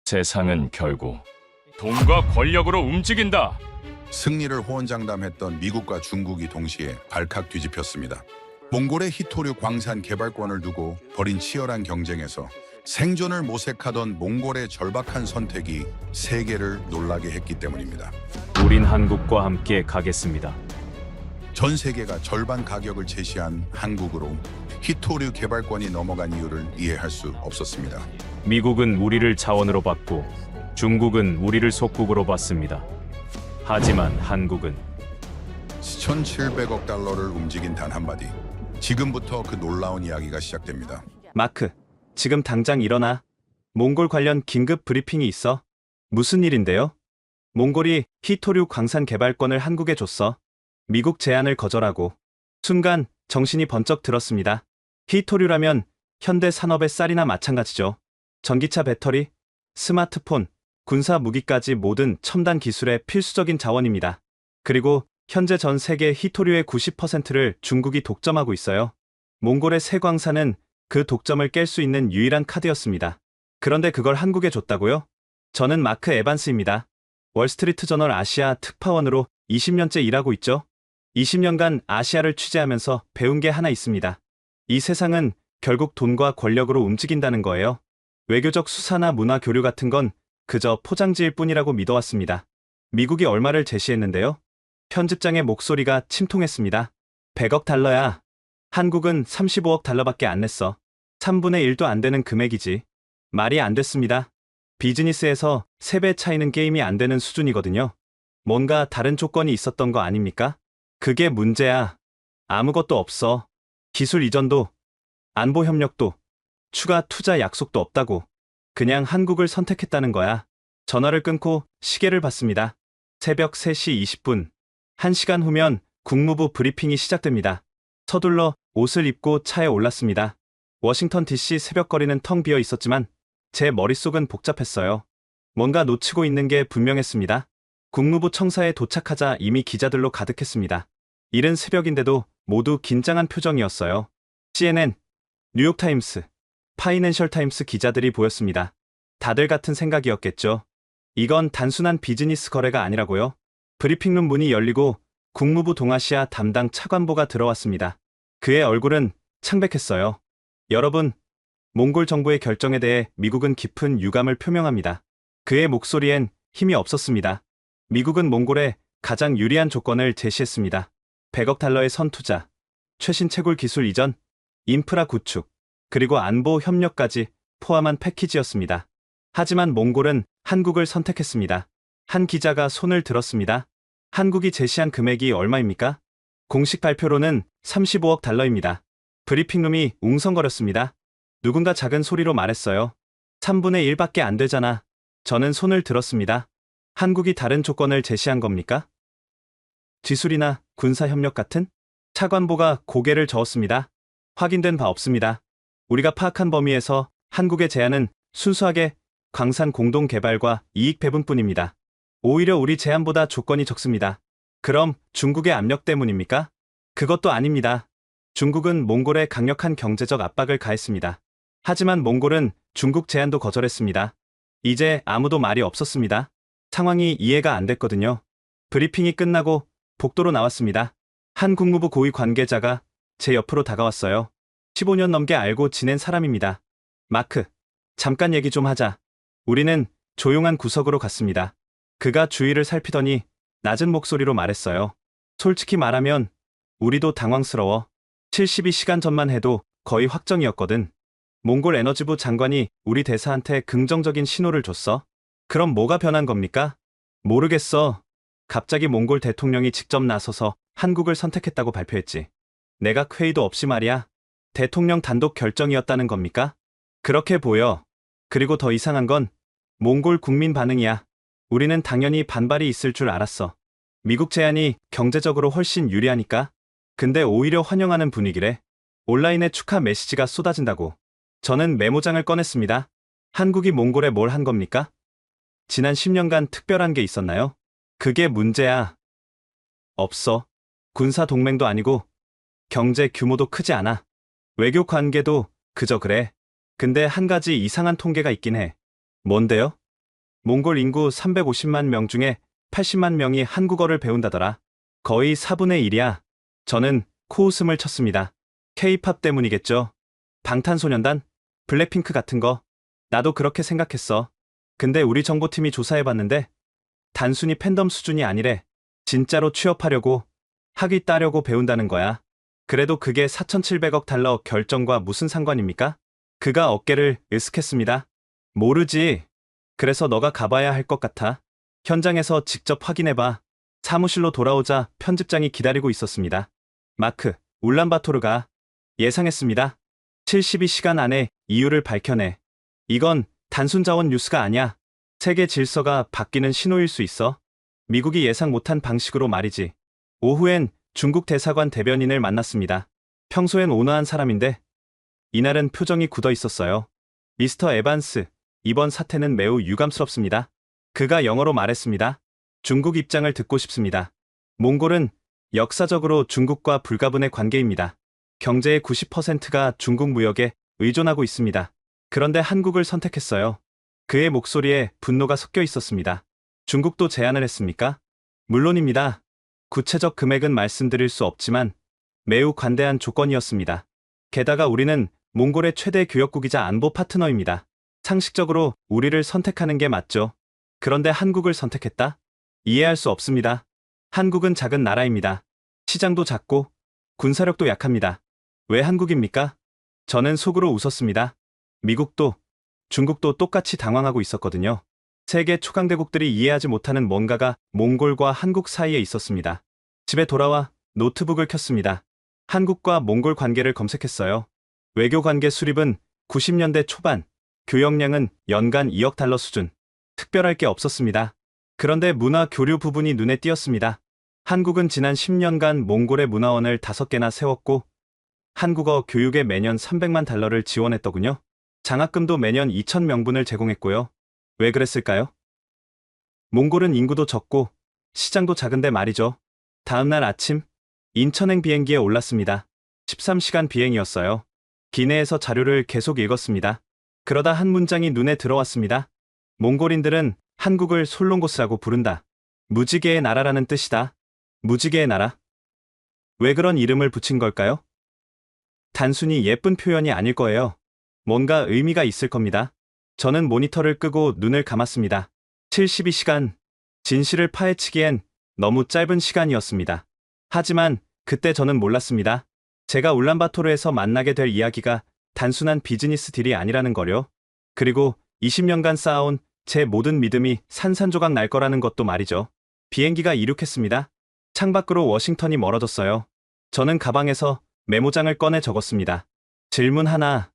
세상은 결국 돈과 권력으로 움직인다. 승리를 호언장담했던 미국과 중국이 동시에 발칵 뒤집혔습니다. 몽골의 히토류 광산 개발권을 두고 벌인 치열한 경쟁에서 생존을 모색하던 몽골의 절박한 선택이 세계를 놀라게 했기 때문입니다. 우린 한국과 함께 가겠습니다. 전 세계가 절반 가격을 제시한 한국으로 히토류 개발권이 넘어간 이유를 이해할 수 없었습니다. 미국은 우리를 자원으로 봤고 중국은 우리를 속국으로 봤습니다. 하지만 한국은 1,700억 달러를 움직인 단 한마디. 지금부터 그 놀라운 이야기가 시작됩니다. 마크, 지금 당장 일어나. 몽골 관련 긴급 브리핑이 있어. 무슨 일인데요? 몽골이 히토류 광산 개발권을 한국에 줬어. 미국 제안을 거절하고. 순간 정신이 번쩍 들었습니다. 히토류라면 현대 산업의 쌀이나 마찬가지죠. 전기차 배터리, 스마트폰, 군사 무기까지 모든 첨단 기술의 필수적인 자원입니다. 그리고 현재 전 세계 히토류의 90%를 중국이 독점하고 있어요. 몽골의 새 광산은 그 독점을 깰 수 있는 유일한 카드였습니다. 그런데 그걸 한국에 줬다고요? 저는 마크 에반스입니다. 월스트리트 저널 아시아 특파원으로 20년째 일하고 있죠. 20년간 아시아를 취재하면서 배운 게 하나 있습니다. 이 세상은 결국 돈과 권력으로 움직인다는 거예요. 외교적 수사나 문화 교류 같은 건 그저 포장지일 뿐이라고 믿어왔습니다. 미국이 얼마를 제시했는데요? 편집장의 목소리가 침통했습니다. 100억 달러야. 한국은 35억 달러밖에 안 냈어. 3분의 1도 안 되는 금액이지. 말이 안 됐습니다. 비즈니스에서 3배 차이는 게임이 안 되는 수준이거든요. 뭔가 다른 조건이 있었던 거 아닙니까? 그게 문제야. 아무것도 없어. 기술 이전도, 안보 협력도, 추가 투자 약속도 없다고. 그냥 한국을 선택했다는 거야. 전화를 끊고 시계를 봤습니다. 새벽 3시 20분. 1시간 후면 국무부 브리핑이 시작됩니다. 서둘러 옷을 입고 차에 올랐습니다. 워싱턴 DC 새벽거리는 텅 비어 있었지만 제 머릿속은 복잡했어요. 뭔가 놓치고 있는 게 분명했습니다. 국무부 청사에 도착하자 이미 기자들로 가득했습니다. 이른 새벽인데도 모두 긴장한 표정이었어요. CNN, 뉴욕타임스, 파이낸셜타임스 기자들이 보였습니다. 다들 같은 생각이었겠죠. 이건 단순한 비즈니스 거래가 아니라고요. 브리핑룸 문이 열리고 국무부 동아시아 담당 차관보가 들어왔습니다. 그의 얼굴은 창백했어요. 여러분, 몽골 정부의 결정에 대해 미국은 깊은 유감을 표명합니다. 그의 목소리엔 힘이 없었습니다. 미국은 몽골에 가장 유리한 조건을 제시했습니다. 100억 달러의 선투자, 최신 채굴 기술 이전, 인프라 구축, 그리고 안보 협력까지 포함한 패키지였습니다. 하지만 몽골은 한국을 선택했습니다. 한 기자가 손을 들었습니다. 한국이 제시한 금액이 얼마입니까? 공식 발표로는 35억 달러입니다. 브리핑룸이 웅성거렸습니다. 누군가 작은 소리로 말했어요. 3분의 1밖에 안 되잖아. 저는 손을 들었습니다. 한국이 다른 조건을 제시한 겁니까? 기술이나 군사협력 같은? 차관보가 고개를 저었습니다. 확인된 바 없습니다. 우리가 파악한 범위에서 한국의 제안은 순수하게 광산 공동 개발과 이익 배분뿐입니다. 오히려 우리 제안보다 조건이 적습니다. 그럼 중국의 압력 때문입니까? 그것도 아닙니다. 중국은 몽골에 강력한 경제적 압박을 가했습니다. 하지만 몽골은 중국 제안도 거절했습니다. 이제 아무도 말이 없었습니다. 상황이 이해가 안 됐거든요. 브리핑이 끝나고 복도로 나왔습니다. 한 국무부 고위 관계자가 제 옆으로 다가왔어요. 15년 넘게 알고 지낸 사람입니다. 마크, 잠깐 얘기 좀 하자. 우리는 조용한 구석으로 갔습니다. 그가 주위를 살피더니 낮은 목소리로 말했어요. 솔직히 말하면 우리도 당황스러워. 72시간 전만 해도 거의 확정이었거든. 몽골 에너지부 장관이 우리 대사한테 긍정적인 신호를 줬어. 그럼 뭐가 변한 겁니까? 모르겠어. 갑자기 몽골 대통령이 직접 나서서 한국을 선택했다고 발표했지. 내각 회의도 없이 말이야. 대통령 단독 결정이었다는 겁니까? 그렇게 보여. 그리고 더 이상한 건 몽골 국민 반응이야. 우리는 당연히 반발이 있을 줄 알았어. 미국 제안이 경제적으로 훨씬 유리하니까. 근데 오히려 환영하는 분위기래. 온라인에 축하 메시지가 쏟아진다고. 저는 메모장을 꺼냈습니다. 한국이 몽골에 뭘 한 겁니까? 지난 10년간 특별한 게 있었나요? 그게 문제야. 없어. 군사 동맹도 아니고 경제 규모도 크지 않아. 외교 관계도 그저 그래. 근데 한 가지 이상한 통계가 있긴 해. 뭔데요? 몽골 인구 350만 명 중에 80만 명이 한국어를 배운다더라. 거의 4분의 1이야. 저는 코웃음을 쳤습니다. K-팝 때문이겠죠. 방탄소년단, 블랙핑크 같은 거. 나도 그렇게 생각했어. 근데 우리 정보팀이 조사해봤는데 단순히 팬덤 수준이 아니래. 진짜로 취업하려고, 학위 따려고 배운다는 거야. 그래도 그게 4,700억 달러 결정과 무슨 상관입니까? 그가 어깨를 으쓱했습니다. 모르지. 그래서 너가 가봐야 할 것 같아. 현장에서 직접 확인해봐. 사무실로 돌아오자 편집장이 기다리고 있었습니다. 마크, 울란바토르가 예상했습니다. 72시간 안에 이유를 밝혀내. 이건 단순 자원 뉴스가 아니야. 세계 질서가 바뀌는 신호일 수 있어. 미국이 예상 못한 방식으로 말이지. 오후엔 중국 대사관 대변인을 만났습니다. 평소엔 온화한 사람인데 이날은 표정이 굳어 있었어요. 미스터 에반스, 이번 사태는 매우 유감스럽습니다. 그가 영어로 말했습니다. 중국 입장을 듣고 싶습니다. 몽골은 역사적으로 중국과 불가분의 관계입니다. 경제의 90%가 중국 무역에 의존하고 있습니다. 그런데 한국을 선택했어요. 그의 목소리에 분노가 섞여 있었습니다. 중국도 제안을 했습니까? 물론입니다. 구체적 금액은 말씀드릴 수 없지만 매우 관대한 조건이었습니다. 게다가 우리는 몽골의 최대 교역국이자 안보 파트너입니다. 상식적으로 우리를 선택하는 게 맞죠. 그런데 한국을 선택했다? 이해할 수 없습니다. 한국은 작은 나라입니다. 시장도 작고 군사력도 약합니다. 왜 한국입니까? 저는 속으로 웃었습니다. 미국도, 중국도 똑같이 당황하고 있었거든요. 세계 초강대국들이 이해하지 못하는 뭔가가 몽골과 한국 사이에 있었습니다. 집에 돌아와 노트북을 켰습니다. 한국과 몽골 관계를 검색했어요. 외교 관계 수립은 90년대 초반, 교역량은 연간 2억 달러 수준. 특별할 게 없었습니다. 그런데 문화 교류 부분이 눈에 띄었습니다. 한국은 지난 10년간 몽골의 문화원을 5개나 세웠고 한국어 교육에 매년 300만 달러를 지원했더군요. 장학금도 매년 2,000명분을 제공했고요. 왜 그랬을까요? 몽골은 인구도 적고 시장도 작은데 말이죠. 다음날 아침 인천행 비행기에 올랐습니다. 13시간 비행이었어요. 기내에서 자료를 계속 읽었습니다. 그러다 한 문장이 눈에 들어왔습니다. 몽골인들은 한국을 솔롱고스라고 부른다. 무지개의 나라라는 뜻이다. 무지개의 나라? 왜 그런 이름을 붙인 걸까요? 단순히 예쁜 표현이 아닐 거예요. 뭔가 의미가 있을 겁니다. 저는 모니터를 끄고 눈을 감았습니다. 72시간. 진실을 파헤치기엔 너무 짧은 시간이었습니다. 하지만 그때 저는 몰랐습니다. 제가 울란바토르에서 만나게 될 이야기가 단순한 비즈니스 딜이 아니라는 거요. 그리고 20년간 쌓아온 제 모든 믿음이 산산조각 날 거라는 것도 말이죠. 비행기가 이륙했습니다. 창밖으로 워싱턴이 멀어졌어요. 저는 가방에서 메모장을 꺼내 적었습니다. 질문 하나.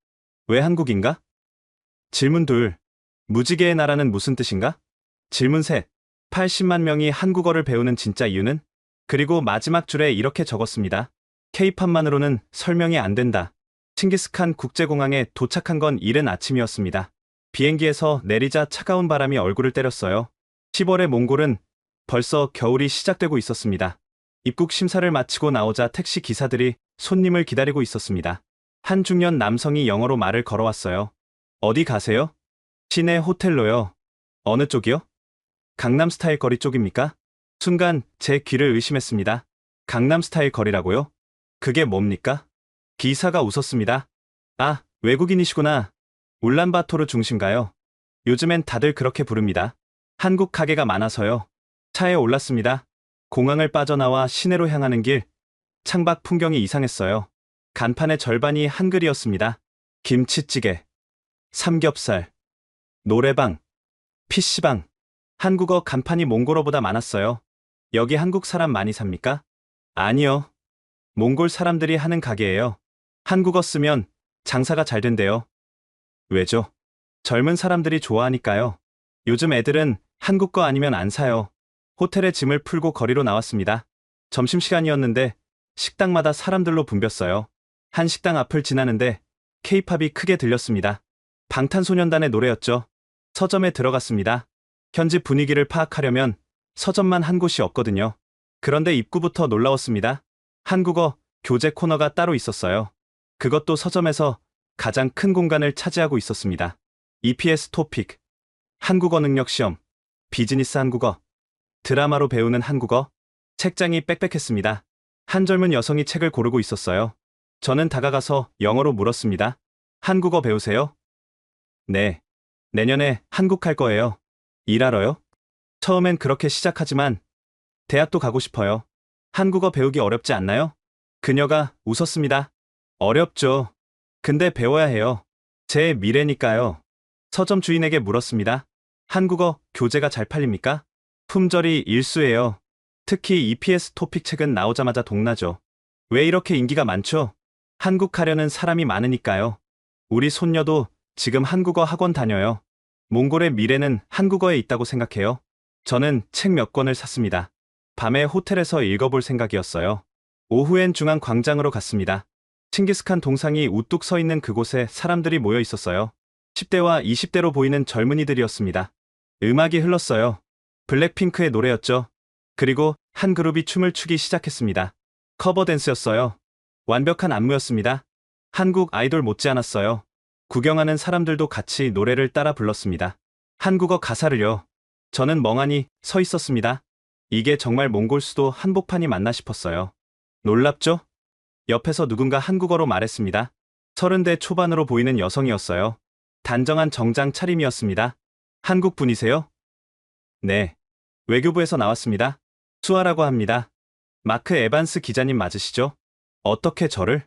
왜 한국인가? 질문 둘. 무지개의 나라는 무슨 뜻인가? 질문 셋. 80만 명이 한국어를 배우는 진짜 이유는? 그리고 마지막 줄에 이렇게 적었습니다. K-팝만으로는 설명이 안 된다. 칭기스칸 국제공항에 도착한 건 이른 아침이었습니다. 비행기에서 내리자 차가운 바람이 얼굴을 때렸어요. 10월의 몽골은 벌써 겨울이 시작되고 있었습니다. 입국 심사를 마치고 나오자 택시 기사들이 손님을 기다리고 있었습니다. 한 중년 남성이 영어로 말을 걸어왔어요. 어디 가세요? 시내 호텔로요. 어느 쪽이요? 강남스타일 거리 쪽입니까? 순간 제 귀를 의심했습니다. 강남스타일 거리라고요? 그게 뭡니까? 기사가 웃었습니다. 아, 외국인이시구나. 울란바토르 중심가요? 요즘엔 다들 그렇게 부릅니다. 한국 가게가 많아서요. 차에 올랐습니다. 공항을 빠져나와 시내로 향하는 길. 창밖 풍경이 이상했어요. 간판의 절반이 한글이었습니다. 김치찌개, 삼겹살, 노래방, PC방. 한국어 간판이 몽골어보다 많았어요. 여기 한국 사람 많이 삽니까? 아니요. 몽골 사람들이 하는 가게예요. 한국어 쓰면 장사가 잘 된대요. 왜죠? 젊은 사람들이 좋아하니까요. 요즘 애들은 한국 거 아니면 안 사요. 호텔에 짐을 풀고 거리로 나왔습니다. 점심시간이었는데 식당마다 사람들로 붐볐어요. 한 식당 앞을 지나는데 K-팝이 크게 들렸습니다. 방탄소년단의 노래였죠. 서점에 들어갔습니다. 현지 분위기를 파악하려면 서점만 한 곳이 없거든요. 그런데 입구부터 놀라웠습니다. 한국어 교재 코너가 따로 있었어요. 그것도 서점에서 가장 큰 공간을 차지하고 있었습니다. EPS 토픽, 한국어 능력 시험, 비즈니스 한국어, 드라마로 배우는 한국어, 책장이 빽빽했습니다. 한 젊은 여성이 책을 고르고 있었어요. 저는 다가가서 영어로 물었습니다. 한국어 배우세요? 네. 내년에 한국 갈 거예요. 일하러요? 처음엔 그렇게 시작하지만 대학도 가고 싶어요. 한국어 배우기 어렵지 않나요? 그녀가 웃었습니다. 어렵죠. 근데 배워야 해요. 제 미래니까요. 서점 주인에게 물었습니다. 한국어 교재가 잘 팔립니까? 품절이 일수예요. 특히 EPS 토픽 책은 나오자마자 동나죠. 왜 이렇게 인기가 많죠? 한국 가려는 사람이 많으니까요. 우리 손녀도 지금 한국어 학원 다녀요. 몽골의 미래는 한국어에 있다고 생각해요. 저는 책 몇 권을 샀습니다. 밤에 호텔에서 읽어볼 생각이었어요. 오후엔 중앙 광장으로 갔습니다. 칭기스칸 동상이 우뚝 서 있는 그곳에 사람들이 모여 있었어요. 10대와 20대로 보이는 젊은이들이었습니다. 음악이 흘렀어요. 블랙핑크의 노래였죠. 그리고 한 그룹이 춤을 추기 시작했습니다. 커버 댄스였어요. 완벽한 안무였습니다. 한국 아이돌 못지않았어요. 구경하는 사람들도 같이 노래를 따라 불렀습니다. 한국어 가사를요. 저는 멍하니 서 있었습니다. 이게 정말 몽골 수도 한복판이 맞나 싶었어요. 놀랍죠? 옆에서 누군가 한국어로 말했습니다. 30대 초반으로 보이는 여성이었어요. 단정한 정장 차림이었습니다. 한국 분이세요? 네. 외교부에서 나왔습니다. 수아라고 합니다. 마크 에반스 기자님 맞으시죠? 어떻게 저를?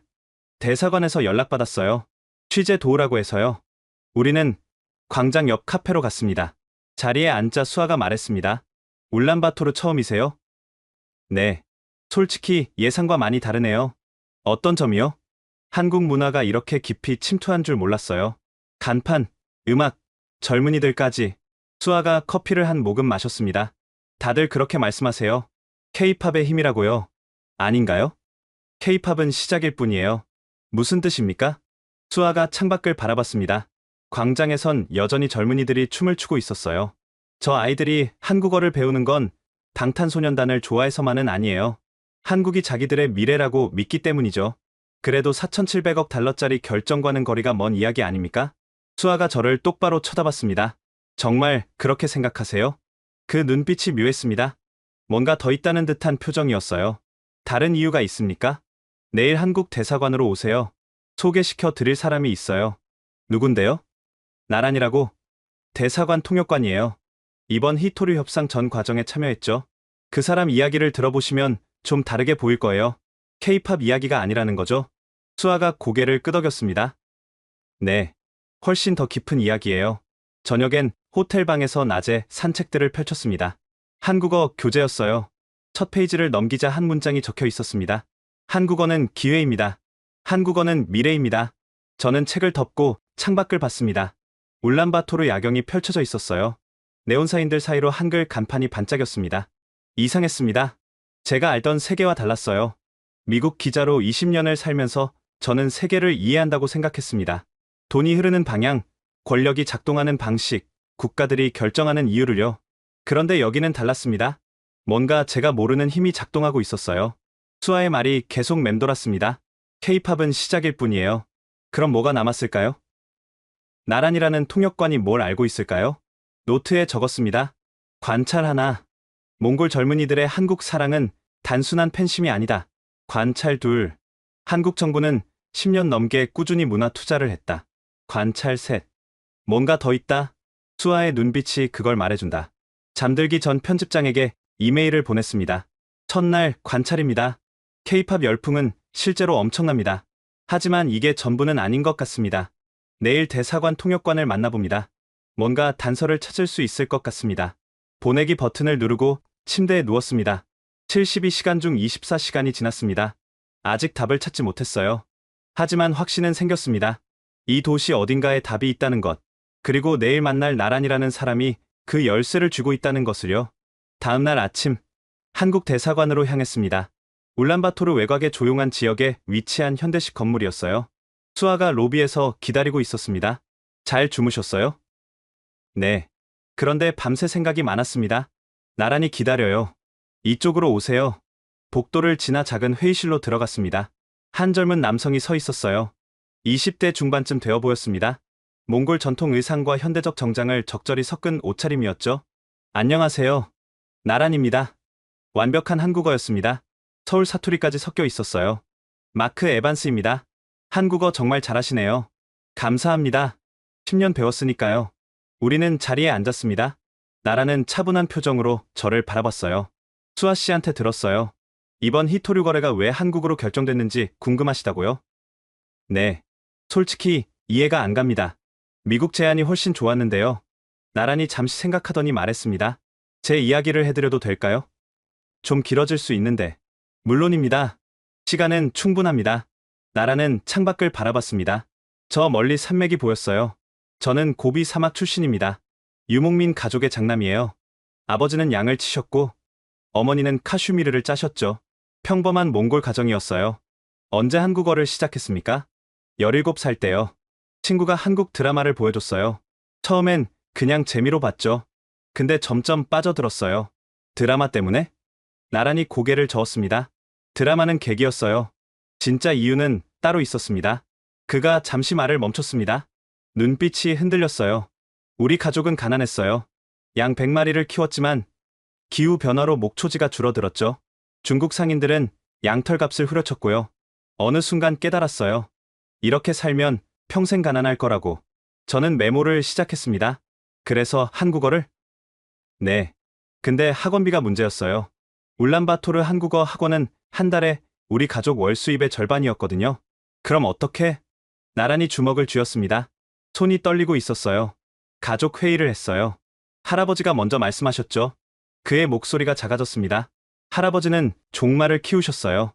대사관에서 연락받았어요. 취재 도우라고 해서요. 우리는 광장 옆 카페로 갔습니다. 자리에 앉자 수아가 말했습니다. 울란바토르 처음이세요? 네. 솔직히 예상과 많이 다르네요. 어떤 점이요? 한국 문화가 이렇게 깊이 침투한 줄 몰랐어요. 간판, 음악, 젊은이들까지. 수아가 커피를 한 모금 마셨습니다. 다들 그렇게 말씀하세요. K-팝의 힘이라고요. 아닌가요? K-팝은 시작일 뿐이에요. 무슨 뜻입니까? 수아가 창밖을 바라봤습니다. 광장에선 여전히 젊은이들이 춤을 추고 있었어요. 저 아이들이 한국어를 배우는 건 방탄소년단을 좋아해서만은 아니에요. 한국이 자기들의 미래라고 믿기 때문이죠. 그래도 4,700억 달러짜리 결정과는 거리가 먼 이야기 아닙니까? 수아가 저를 똑바로 쳐다봤습니다. 정말 그렇게 생각하세요? 그 눈빛이 묘했습니다. 뭔가 더 있다는 듯한 표정이었어요. 다른 이유가 있습니까? 내일 한국 대사관으로 오세요. 소개시켜 드릴 사람이 있어요. 누군데요? 나란이라고. 대사관 통역관이에요. 이번 히토류 협상 전 과정에 참여했죠. 그 사람 이야기를 들어보시면 좀 다르게 보일 거예요. K-팝 이야기가 아니라는 거죠. 수아가 고개를 끄덕였습니다. 네. 훨씬 더 깊은 이야기예요. 저녁엔 호텔방에서 낮에 산책들을 펼쳤습니다. 한국어 교재였어요. 첫 페이지를 넘기자 한 문장이 적혀 있었습니다. 한국어는 기회입니다. 한국어는 미래입니다. 저는 책을 덮고 창밖을 봤습니다. 울란바토르 야경이 펼쳐져 있었어요. 네온사인들 사이로 한글 간판이 반짝였습니다. 이상했습니다. 제가 알던 세계와 달랐어요. 미국 기자로 20년을 살면서 저는 세계를 이해한다고 생각했습니다. 돈이 흐르는 방향, 권력이 작동하는 방식, 국가들이 결정하는 이유를요. 그런데 여기는 달랐습니다. 뭔가 제가 모르는 힘이 작동하고 있었어요. 수아의 말이 계속 맴돌았습니다. K-팝은 시작일 뿐이에요. 그럼 뭐가 남았을까요? 나란이라는 통역관이 뭘 알고 있을까요? 노트에 적었습니다. 관찰 하나. 몽골 젊은이들의 한국 사랑은 단순한 팬심이 아니다. 관찰 둘. 한국 정부는 10년 넘게 꾸준히 문화 투자를 했다. 관찰 셋. 뭔가 더 있다. 수아의 눈빛이 그걸 말해준다. 잠들기 전 편집장에게 이메일을 보냈습니다. 첫날 관찰입니다. K-팝 열풍은 실제로 엄청납니다. 하지만 이게 전부는 아닌 것 같습니다. 내일 대사관 통역관을 만나봅니다. 뭔가 단서를 찾을 수 있을 것 같습니다. 보내기 버튼을 누르고 침대에 누웠습니다. 72시간 중 24시간이 지났습니다. 아직 답을 찾지 못했어요. 하지만 확신은 생겼습니다. 이 도시 어딘가에 답이 있다는 것, 그리고 내일 만날 나란이라는 사람이 그 열쇠를 쥐고 있다는 것을요. 다음날 아침, 한국 대사관으로 향했습니다. 울란바토르 외곽의 조용한 지역에 위치한 현대식 건물이었어요. 수아가 로비에서 기다리고 있었습니다. 잘 주무셨어요? 네. 그런데 밤새 생각이 많았습니다. 나란히 기다려요. 이쪽으로 오세요. 복도를 지나 작은 회의실로 들어갔습니다. 한 젊은 남성이 서 있었어요. 20대 중반쯤 되어 보였습니다. 몽골 전통 의상과 현대적 정장을 적절히 섞은 옷차림이었죠. 안녕하세요. 나란입니다. 완벽한 한국어였습니다. 서울 사투리까지 섞여 있었어요. 마크 에반스입니다. 한국어 정말 잘하시네요. 감사합니다. 10년 배웠으니까요. 우리는 자리에 앉았습니다. 나라는 차분한 표정으로 저를 바라봤어요. 수아 씨한테 들었어요. 이번 히토류 거래가 왜 한국으로 결정됐는지 궁금하시다고요? 네. 솔직히 이해가 안 갑니다. 미국 제안이 훨씬 좋았는데요. 나란히 잠시 생각하더니 말했습니다. 제 이야기를 해드려도 될까요? 좀 길어질 수 있는데. 물론입니다. 시간은 충분합니다. 나라는 창밖을 바라봤습니다. 저 멀리 산맥이 보였어요. 저는 고비 사막 출신입니다. 유목민 가족의 장남이에요. 아버지는 양을 치셨고 어머니는 카슈미르를 짜셨죠. 평범한 몽골 가정이었어요. 언제 한국어를 시작했습니까? 17살 때요. 친구가 한국 드라마를 보여줬어요. 처음엔 그냥 재미로 봤죠. 근데 점점 빠져들었어요. 드라마 때문에? 나란히 고개를 저었습니다. 드라마는 계기였어요. 진짜 이유는 따로 있었습니다. 그가 잠시 말을 멈췄습니다. 눈빛이 흔들렸어요. 우리 가족은 가난했어요. 양 100마리를 키웠지만 기후 변화로 목초지가 줄어들었죠. 중국 상인들은 양털 값을 후려쳤고요. 어느 순간 깨달았어요. 이렇게 살면 평생 가난할 거라고. 저는 메모를 시작했습니다. 그래서 한국어를? 네. 근데 학원비가 문제였어요. 울란바토르 한국어 학원은 한 달에 우리 가족 월 수입의 절반이었거든요. 그럼 어떻게? 나란히 주먹을 쥐었습니다. 손이 떨리고 있었어요. 가족 회의를 했어요. 할아버지가 먼저 말씀하셨죠. 그의 목소리가 작아졌습니다. 할아버지는 종마를 키우셨어요.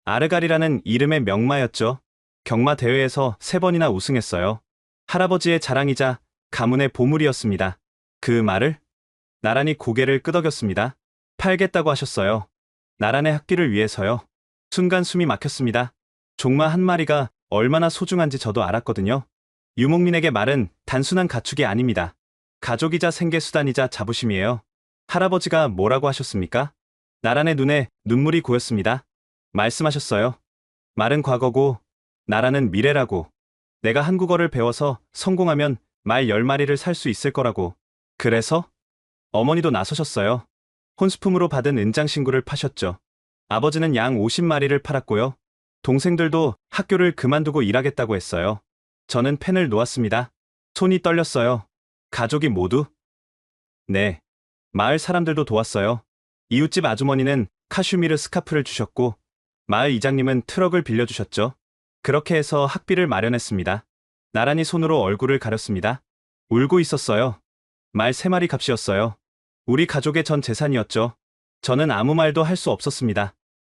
아르갈이라는 이름의 명마였죠. 경마 대회에서 3번이나 우승했어요. 할아버지의 자랑이자 가문의 보물이었습니다. 그 말을? 나란히 고개를 끄덕였습니다. 팔겠다고 하셨어요. 나란의 학비를 위해서요. 순간 숨이 막혔습니다. 종마 한 마리가 얼마나 소중한지 저도 알았거든요. 유목민에게 말은 단순한 가축이 아닙니다. 가족이자 생계수단이자 자부심이에요. 할아버지가 뭐라고 하셨습니까? 나란의 눈에 눈물이 고였습니다. 말씀하셨어요. 말은 과거고 나라는 미래라고. 내가 한국어를 배워서 성공하면 말 10마리를 살 수 있을 거라고. 그래서? 어머니도 나서셨어요. 혼수품으로 받은 은장신구를 파셨죠. 아버지는 양 50마리를 팔았고요. 동생들도 학교를 그만두고 일하겠다고 했어요. 저는 펜을 놓았습니다. 손이 떨렸어요. 가족이 모두? 네. 마을 사람들도 도왔어요. 이웃집 아주머니는 카슈미르 스카프를 주셨고 마을 이장님은 트럭을 빌려주셨죠. 그렇게 해서 학비를 마련했습니다. 나란히 손으로 얼굴을 가렸습니다. 울고 있었어요. 말 3마리 값이었어요. 우리 가족의 전 재산이었죠. 저는 아무 말도 할 수 없었습니다.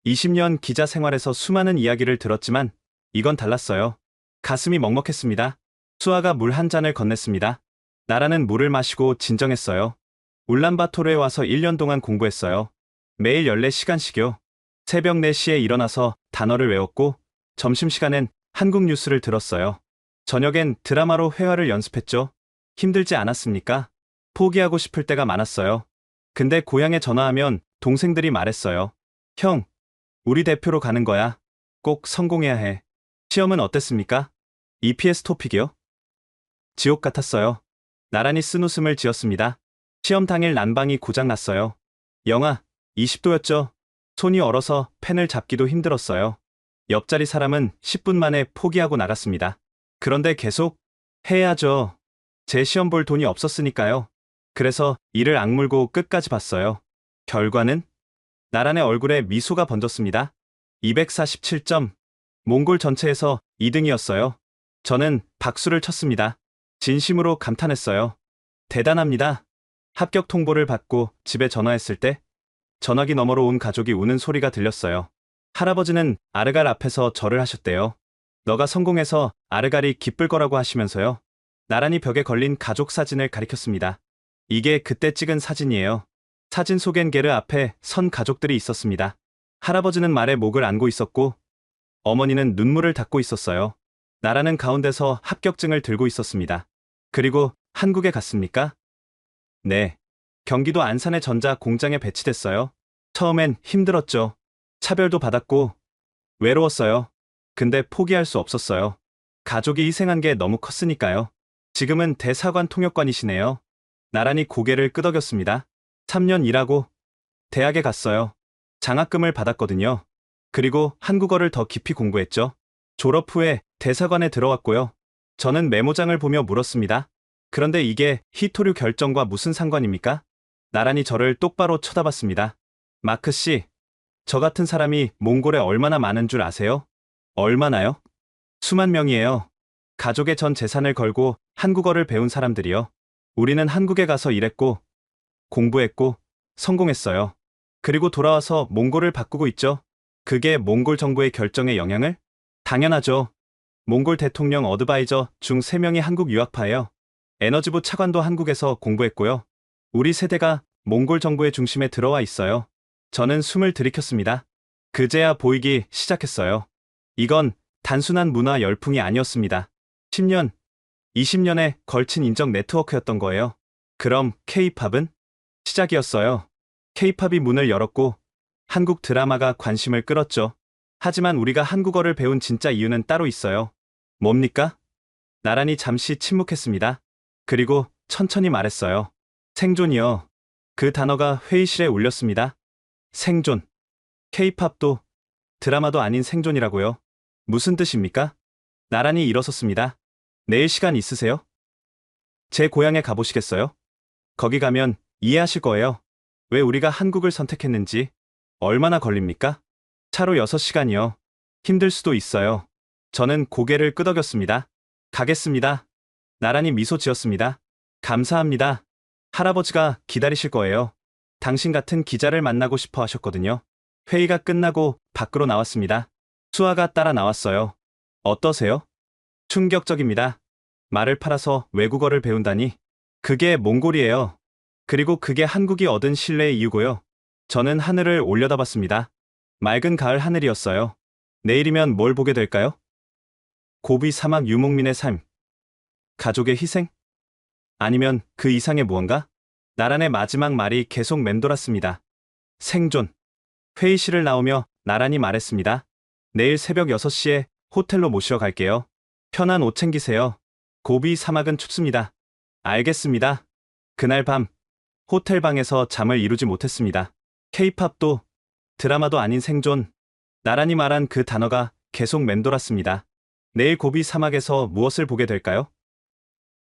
20년 기자 생활에서 수많은 이야기를 들었지만 이건 달랐어요. 가슴이 먹먹했습니다. 수아가 물 한 잔을 건넸습니다. 나라는 물을 마시고 진정했어요. 울란바토르에 와서 1년 동안 공부했어요. 매일 14시간씩요. 새벽 4시에 일어나서 단어를 외웠고 점심시간엔 한국 뉴스를 들었어요. 저녁엔 드라마로 회화를 연습했죠. 힘들지 않았습니까? 포기하고 싶을 때가 많았어요. 근데 고향에 전화하면 동생들이 말했어요. 형, 우리 대표로 가는 거야. 꼭 성공해야 해. 시험은 어땠습니까? EPS 토픽이요? 지옥 같았어요. 나란히 쓴웃음을 지었습니다. 시험 당일 난방이 고장났어요. 영하 20도였죠. 손이 얼어서 펜을 잡기도 힘들었어요. 옆자리 사람은 10분 만에 포기하고 나갔습니다. 그런데 계속 해야죠. 제 시험 볼 돈이 없었으니까요. 그래서 이를 악물고 끝까지 봤어요. 결과는? 나란의 얼굴에 미소가 번졌습니다. 247점. 몽골 전체에서 2등이었어요. 저는 박수를 쳤습니다. 진심으로 감탄했어요. 대단합니다. 합격 통보를 받고 집에 전화했을 때 전화기 너머로 온 가족이 우는 소리가 들렸어요. 할아버지는 아르갈 앞에서 절을 하셨대요. 너가 성공해서 아르갈이 기쁠 거라고 하시면서요. 나란히 벽에 걸린 가족 사진을 가리켰습니다. 이게 그때 찍은 사진이에요. 사진 속엔 게르 앞에 선 가족들이 있었습니다. 할아버지는 말에 목을 안고 있었고 어머니는 눈물을 닦고 있었어요. 나라는 가운데서 합격증을 들고 있었습니다. 그리고 한국에 갔습니까? 네. 경기도 안산의 전자 공장에 배치됐어요. 처음엔 힘들었죠. 차별도 받았고 외로웠어요. 근데 포기할 수 없었어요. 가족이 희생한 게 너무 컸으니까요. 지금은 대사관 통역관이시네요. 나란히 고개를 끄덕였습니다. 3년 일하고 대학에 갔어요. 장학금을 받았거든요. 그리고 한국어를 더 깊이 공부했죠. 졸업 후에 대사관에 들어왔고요. 저는 메모장을 보며 물었습니다. 그런데 이게 히토류 결정과 무슨 상관입니까? 나란히 저를 똑바로 쳐다봤습니다. 마크 씨, 저 같은 사람이 몽골에 얼마나 많은 줄 아세요? 얼마나요? 수만 명이에요. 가족의 전 재산을 걸고 한국어를 배운 사람들이요. 우리는 한국에 가서 일했고, 공부했고, 성공했어요. 그리고 돌아와서 몽골을 바꾸고 있죠. 그게 몽골 정부의 결정에 영향을? 당연하죠. 몽골 대통령 어드바이저 중 3명이 한국 유학파예요. 에너지부 차관도 한국에서 공부했고요. 우리 세대가 몽골 정부의 중심에 들어와 있어요. 저는 숨을 들이켰습니다. 그제야 보이기 시작했어요. 이건 단순한 문화 열풍이 아니었습니다. 10년, 20년에 걸친 인적 네트워크였던 거예요. 그럼 K-팝은? 시작이었어요. K-팝이 문을 열었고 한국 드라마가 관심을 끌었죠. 하지만 우리가 한국어를 배운 진짜 이유는 따로 있어요. 뭡니까? 나란히 잠시 침묵했습니다. 그리고 천천히 말했어요. 생존이요. 그 단어가 회의실에 울렸습니다. 생존. K-팝도 드라마도 아닌 생존이라고요. 무슨 뜻입니까? 나란히 일어섰습니다. 내일 시간 있으세요? 제 고향에 가보시겠어요? 거기 가면 이해하실 거예요. 왜 우리가 한국을 선택했는지. 얼마나 걸립니까? 차로 6시간이요. 힘들 수도 있어요. 저는 고개를 끄덕였습니다. 가겠습니다. 나란히 미소 지었습니다. 감사합니다. 할아버지가 기다리실 거예요. 당신 같은 기자를 만나고 싶어 하셨거든요. 회의가 끝나고 밖으로 나왔습니다. 수아가 따라 나왔어요. 어떠세요? 충격적입니다. 말을 팔아서 외국어를 배운다니. 그게 몽골이에요. 그리고 그게 한국이 얻은 신뢰의 이유고요. 저는 하늘을 올려다봤습니다. 맑은 가을 하늘이었어요. 내일이면 뭘 보게 될까요? 고비 사막 유목민의 삶. 가족의 희생? 아니면 그 이상의 무언가? 나란의 마지막 말이 계속 맴돌았습니다. 생존. 회의실을 나오며 나란히 말했습니다. 내일 새벽 6시에 호텔로 모시러 갈게요. 편한 옷 챙기세요. 고비 사막은 춥습니다. 알겠습니다. 그날 밤 호텔 방에서 잠을 이루지 못했습니다. K-팝도 드라마도 아닌 생존. 나란히 말한 그 단어가 계속 맴돌았습니다. 내일 고비 사막에서 무엇을 보게 될까요?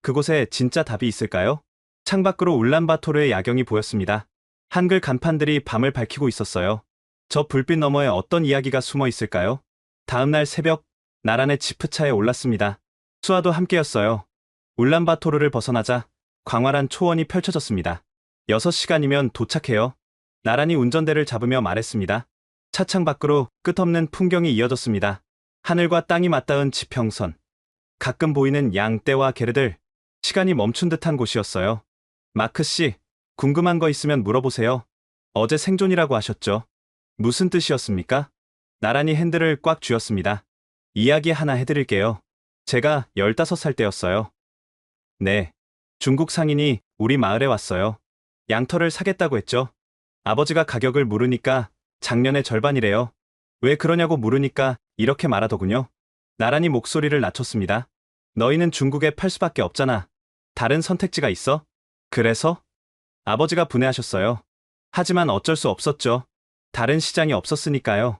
그곳에 진짜 답이 있을까요? 창밖으로 울란바토르의 야경이 보였습니다. 한글 간판들이 밤을 밝히고 있었어요. 저 불빛 너머에 어떤 이야기가 숨어 있을까요? 다음날 새벽, 나란의 지프차에 올랐습니다. 수아도 함께였어요. 울란바토르를 벗어나자 광활한 초원이 펼쳐졌습니다. 6시간이면 도착해요. 나란히 운전대를 잡으며 말했습니다. 차창 밖으로 끝없는 풍경이 이어졌습니다. 하늘과 땅이 맞닿은 지평선. 가끔 보이는 양떼와 게르들. 시간이 멈춘 듯한 곳이었어요. 마크 씨, 궁금한 거 있으면 물어보세요. 어제 생존이라고 하셨죠? 무슨 뜻이었습니까? 나란히 핸들을 꽉 쥐었습니다. 이야기 하나 해드릴게요. 제가 15살 때였어요. 네. 중국 상인이 우리 마을에 왔어요. 양털을 사겠다고 했죠. 아버지가 가격을 물으니까 작년의 절반이래요. 왜 그러냐고 물으니까 이렇게 말하더군요. 나란히 목소리를 낮췄습니다. 너희는 중국에 팔 수밖에 없잖아. 다른 선택지가 있어? 그래서? 아버지가 분해하셨어요. 하지만 어쩔 수 없었죠. 다른 시장이 없었으니까요.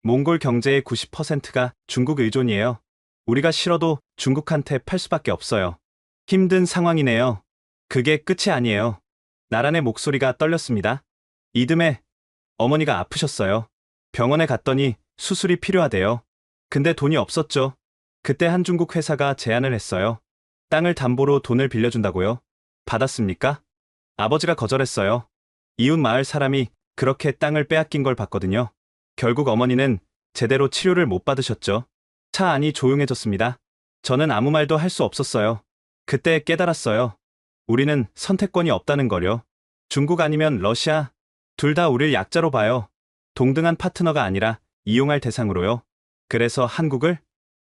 몽골 경제의 90%가 중국 의존이에요. 우리가 싫어도 중국한테 팔 수밖에 없어요. 힘든 상황이네요. 그게 끝이 아니에요. 나란의 목소리가 떨렸습니다. 이듬해 어머니가 아프셨어요. 병원에 갔더니 수술이 필요하대요. 근데 돈이 없었죠. 그때 한 중국 회사가 제안을 했어요. 땅을 담보로 돈을 빌려준다고요. 받았습니까? 아버지가 거절했어요. 이웃 마을 사람이 그렇게 땅을 빼앗긴 걸 봤거든요. 결국 어머니는 제대로 치료를 못 받으셨죠. 차 안이 조용해졌습니다. 저는 아무 말도 할 수 없었어요. 그때 깨달았어요. 우리는 선택권이 없다는 거요. 중국 아니면 러시아. 둘 다 우릴 약자로 봐요. 동등한 파트너가 아니라 이용할 대상으로요. 그래서 한국을?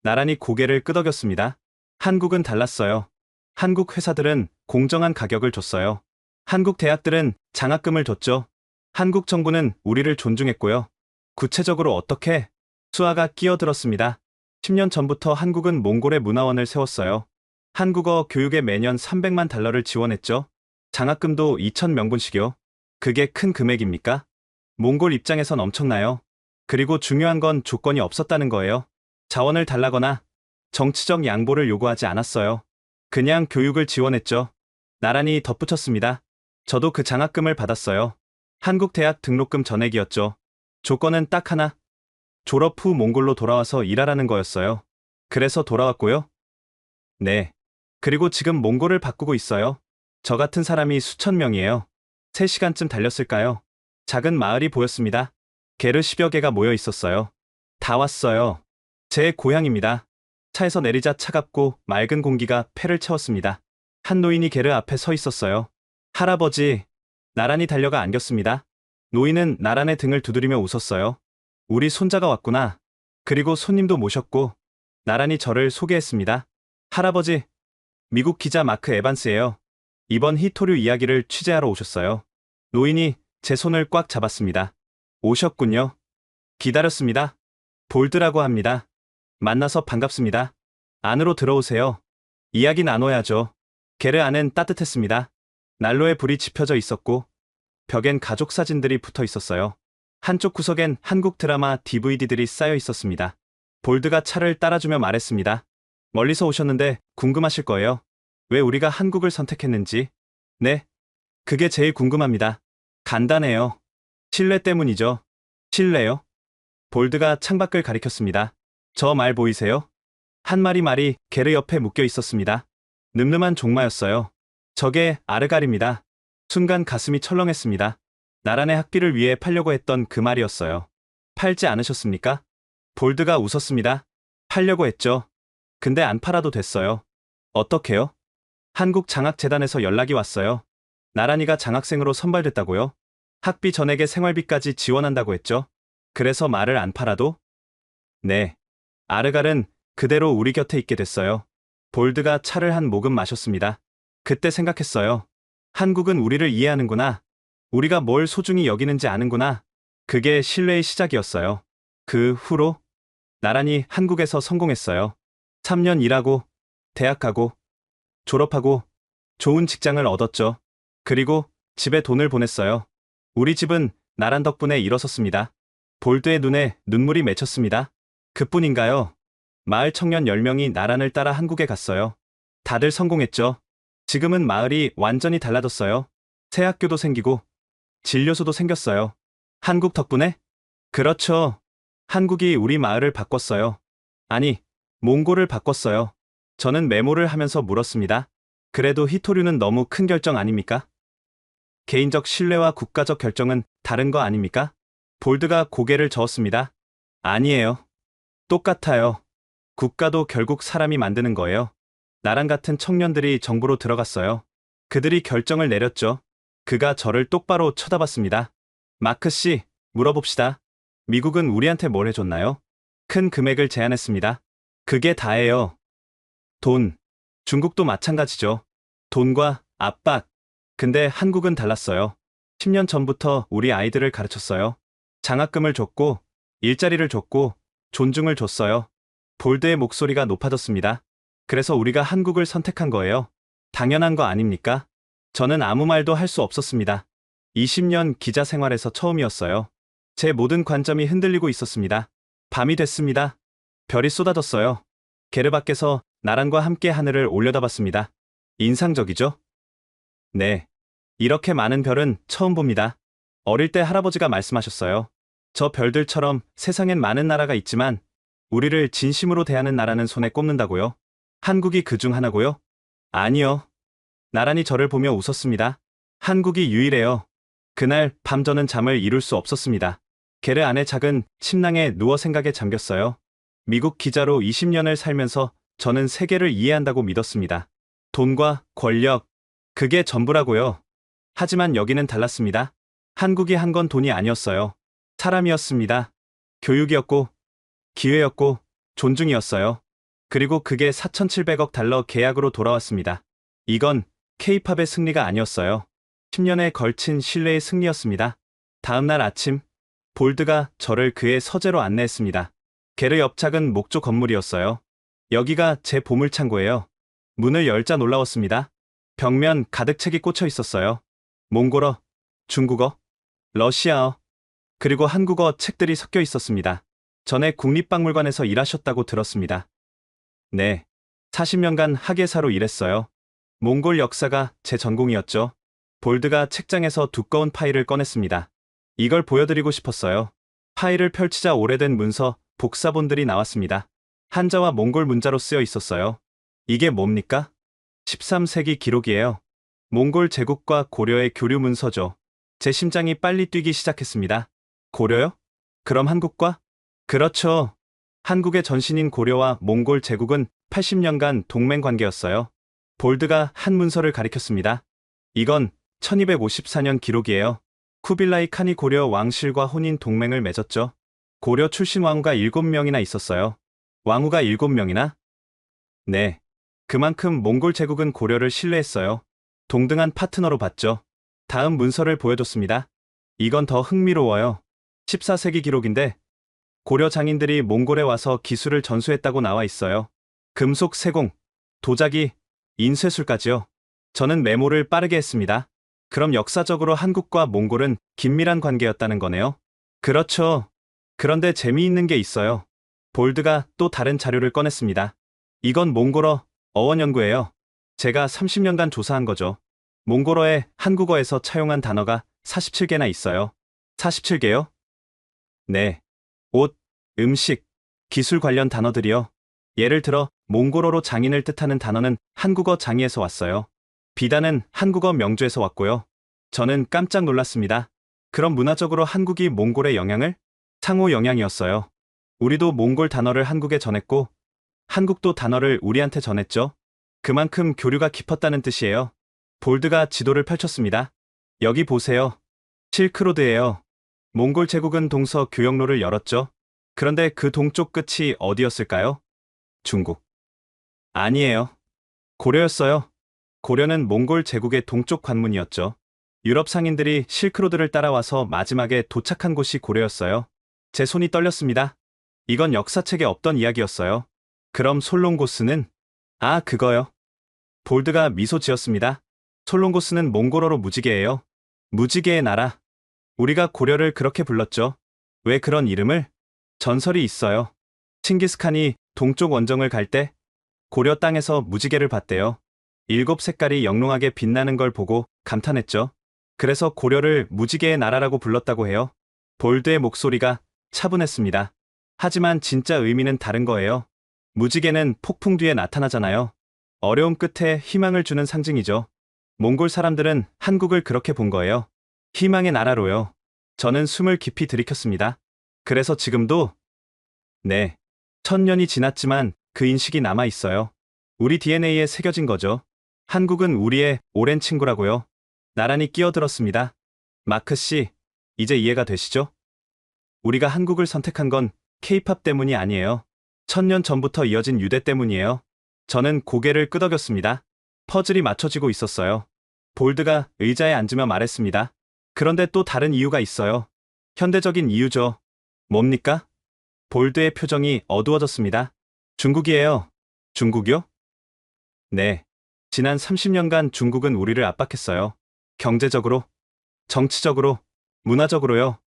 나란히 고개를 끄덕였습니다. 한국은 달랐어요. 한국 회사들은 공정한 가격을 줬어요. 한국 대학들은 장학금을 줬죠. 한국 정부는 우리를 존중했고요. 구체적으로 어떻게? 수아가 끼어들었습니다. 10년 전부터 한국은 몽골의 문화원을 세웠어요. 한국어 교육에 매년 300만 달러를 지원했죠. 장학금도 2,000명분씩이요. 그게 큰 금액입니까? 몽골 입장에선 엄청나요. 그리고 중요한 건 조건이 없었다는 거예요. 자원을 달라거나 정치적 양보를 요구하지 않았어요. 그냥 교육을 지원했죠. 나란히 덧붙였습니다. 저도 그 장학금을 받았어요. 한국 대학 등록금 전액이었죠. 조건은 딱 하나. 졸업 후 몽골로 돌아와서 일하라는 거였어요. 그래서 돌아왔고요. 네. 그리고 지금 몽골을 바꾸고 있어요. 저 같은 사람이 수천 명이에요. 3시간쯤 달렸을까요? 작은 마을이 보였습니다. 게르 10여 개가 모여 있었어요. 다 왔어요. 제 고향입니다. 차에서 내리자 차갑고 맑은 공기가 폐를 채웠습니다. 한 노인이 게르 앞에 서 있었어요. 할아버지, 나란히 달려가 안겼습니다. 노인은 나란의 등을 두드리며 웃었어요. 우리 손자가 왔구나. 그리고 손님도 모셨고 나란히 저를 소개했습니다. 할아버지, 미국 기자 마크 에반스예요. 이번 히토류 이야기를 취재하러 오셨어요. 노인이 제 손을 꽉 잡았습니다. 오셨군요. 기다렸습니다. 볼드라고 합니다. 만나서 반갑습니다. 안으로 들어오세요. 이야기 나눠야죠. 게르 안은 따뜻했습니다. 난로에 불이 지펴져 있었고 벽엔 가족 사진들이 붙어 있었어요. 한쪽 구석엔 한국 드라마 DVD들이 쌓여 있었습니다. 볼드가 차를 따라주며 말했습니다. 멀리서 오셨는데 궁금하실 거예요. 왜 우리가 한국을 선택했는지. 네, 그게 제일 궁금합니다. 간단해요. 신뢰 때문이죠. 신뢰요? 볼드가 창밖을 가리켰습니다. 저 말 보이세요? 한 마리 말이 게르 옆에 묶여 있었습니다. 늠름한 종마였어요. 저게 아르갈입니다. 순간 가슴이 철렁했습니다. 나란의 학비를 위해 팔려고 했던 그 말이었어요. 팔지 않으셨습니까? 볼드가 웃었습니다. 팔려고 했죠. 근데 안 팔아도 됐어요. 어떻게요? 한국 장학재단에서 연락이 왔어요. 나란이가 장학생으로 선발됐다고요? 학비 전액의 생활비까지 지원한다고 했죠. 그래서 말을 안 팔아도? 네. 아르갈은 그대로 우리 곁에 있게 됐어요. 볼드가 차를 한 모금 마셨습니다. 그때 생각했어요. 한국은 우리를 이해하는구나. 우리가 뭘 소중히 여기는지 아는구나. 그게 신뢰의 시작이었어요. 그 후로 나란히 한국에서 성공했어요. 3년 일하고 대학 가고 졸업하고 좋은 직장을 얻었죠. 그리고 집에 돈을 보냈어요. 우리 집은 나란 덕분에 일어섰습니다. 볼드의 눈에 눈물이 맺혔습니다. 그뿐인가요? 마을 청년 10명이 나란을 따라 한국에 갔어요. 다들 성공했죠. 지금은 마을이 완전히 달라졌어요. 새 학교도 생기고 진료소도 생겼어요. 한국 덕분에? 그렇죠. 한국이 우리 마을을 바꿨어요. 아니, 몽골을 바꿨어요. 저는 메모를 하면서 물었습니다. 그래도 히토류는 너무 큰 결정 아닙니까? 개인적 신뢰와 국가적 결정은 다른 거 아닙니까? 볼드가 고개를 저었습니다. 아니에요. 똑같아요. 국가도 결국 사람이 만드는 거예요. 나랑 같은 청년들이 정부로 들어갔어요. 그들이 결정을 내렸죠. 그가 저를 똑바로 쳐다봤습니다. 마크 씨, 물어봅시다. 미국은 우리한테 뭘 해줬나요? 큰 금액을 제안했습니다. 그게 다예요. 돈. 중국도 마찬가지죠. 돈과 압박. 근데 한국은 달랐어요. 10년 전부터 우리 아이들을 가르쳤어요. 장학금을 줬고, 일자리를 줬고, 존중을 줬어요. 볼드의 목소리가 높아졌습니다. 그래서 우리가 한국을 선택한 거예요. 당연한 거 아닙니까? 저는 아무 말도 할 수 없었습니다. 20년 기자 생활에서 처음이었어요. 제 모든 관점이 흔들리고 있었습니다. 밤이 됐습니다. 별이 쏟아졌어요. 게르 밖에서 나란과 함께 하늘을 올려다봤습니다. 인상적이죠? 네. 이렇게 많은 별은 처음 봅니다. 어릴 때 할아버지가 말씀하셨어요. 저 별들처럼 세상엔 많은 나라가 있지만 우리를 진심으로 대하는 나라는 손에 꼽는다고요. 한국이 그 중 하나고요? 아니요. 나란히 저를 보며 웃었습니다. 한국이 유일해요. 그날 밤 저는 잠을 이룰 수 없었습니다. 게르 안의 작은 침낭에 누워 생각에 잠겼어요. 미국 기자로 20년을 살면서 저는 세계를 이해한다고 믿었습니다. 돈과 권력, 그게 전부라고요. 하지만 여기는 달랐습니다. 한국이 한 건 돈이 아니었어요. 사람이었습니다. 교육이었고, 기회였고, 존중이었어요. 그리고 그게 4,700억 달러 계약으로 돌아왔습니다. 이건 K-팝의 승리가 아니었어요. 10년에 걸친 신뢰의 승리였습니다. 다음 날 아침, 볼드가 저를 그의 서재로 안내했습니다. 게르 옆 작은 목조 건물이었어요. 여기가 제 보물창고예요. 문을 열자 놀라웠습니다. 벽면 가득 책이 꽂혀 있었어요. 몽골어, 중국어, 러시아어, 그리고 한국어 책들이 섞여 있었습니다. 전에 국립박물관에서 일하셨다고 들었습니다. 네, 40년간 학예사로 일했어요. 몽골 역사가 제 전공이었죠. 볼드가 책장에서 두꺼운 파일을 꺼냈습니다. 이걸 보여드리고 싶었어요. 파일을 펼치자 오래된 문서, 복사본들이 나왔습니다. 한자와 몽골 문자로 쓰여 있었어요. 이게 뭡니까? 13세기 기록이에요. 몽골 제국과 고려의 교류 문서죠. 제 심장이 빨리 뛰기 시작했습니다. 고려요? 그럼 한국과? 그렇죠. 한국의 전신인 고려와 몽골 제국은 80년간 동맹 관계였어요. 볼드가 한 문서를 가리켰습니다. 이건 1254년 기록이에요. 쿠빌라이 칸이 고려 왕실과 혼인 동맹을 맺었죠. 고려 출신 왕후가 7명이나 있었어요. 왕후가 7명이나? 네. 그만큼 몽골 제국은 고려를 신뢰했어요. 동등한 파트너로 봤죠. 다음 문서를 보여줬습니다. 이건 더 흥미로워요. 14세기 기록인데 고려 장인들이 몽골에 와서 기술을 전수했다고 나와 있어요. 금속 세공, 도자기, 인쇄술까지요. 저는 메모를 빠르게 했습니다. 그럼 역사적으로 한국과 몽골은 긴밀한 관계였다는 거네요. 그렇죠. 그런데 재미있는 게 있어요. 볼드가 또 다른 자료를 꺼냈습니다. 이건 몽골어 어원 연구예요. 제가 30년간 조사한 거죠. 몽골어에 한국어에서 차용한 단어가 47개나 있어요. 47개요? 네. 옷, 음식, 기술 관련 단어들이요. 예를 들어 몽골어로 장인을 뜻하는 단어는 한국어 장이에서 왔어요. 비단은 한국어 명주에서 왔고요. 저는 깜짝 놀랐습니다. 그럼 문화적으로 한국이 몽골의 영향을? 상호 영향이었어요. 우리도 몽골 단어를 한국에 전했고 한국도 단어를 우리한테 전했죠. 그만큼 교류가 깊었다는 뜻이에요. 볼드가 지도를 펼쳤습니다. 여기 보세요. 실크로드예요. 몽골 제국은 동서 교역로를 열었죠. 그런데 그 동쪽 끝이 어디였을까요? 중국. 아니에요. 고려였어요. 고려는 몽골 제국의 동쪽 관문이었죠. 유럽 상인들이 실크로드를 따라와서 마지막에 도착한 곳이 고려였어요. 제 손이 떨렸습니다. 이건 역사책에 없던 이야기였어요. 그럼 솔롱고스는? 아, 그거요. 볼드가 미소 지었습니다. 솔롱고스는 몽골어로 무지개예요. 무지개의 나라. 우리가 고려를 그렇게 불렀죠. 왜 그런 이름을? 전설이 있어요. 칭기스칸이 동쪽 원정을 갈 때 고려 땅에서 무지개를 봤대요. 7색깔이 영롱하게 빛나는 걸 보고 감탄했죠. 그래서 고려를 무지개의 나라라고 불렀다고 해요. 볼드의 목소리가 차분했습니다. 하지만 진짜 의미는 다른 거예요. 무지개는 폭풍 뒤에 나타나잖아요. 어려움 끝에 희망을 주는 상징이죠. 몽골 사람들은 한국을 그렇게 본 거예요. 희망의 나라로요. 저는 숨을 깊이 들이켰습니다. 그래서 지금도? 네. 1000년이 지났지만 그 인식이 남아 있어요. 우리 DNA에 새겨진 거죠. 한국은 우리의 오랜 친구라고요. 나란히 끼어들었습니다. 마크 씨, 이제 이해가 되시죠? 우리가 한국을 선택한 건 K-팝 때문이 아니에요. 1000년 전부터 이어진 유대 때문이에요. 저는 고개를 끄덕였습니다. 퍼즐이 맞춰지고 있었어요. 볼드가 의자에 앉으며 말했습니다. 그런데 또 다른 이유가 있어요. 현대적인 이유죠. 뭡니까? 볼드의 표정이 어두워졌습니다. 중국이에요. 중국이요? 네. 지난 30년간 중국은 우리를 압박했어요. 경제적으로, 정치적으로, 문화적으로요.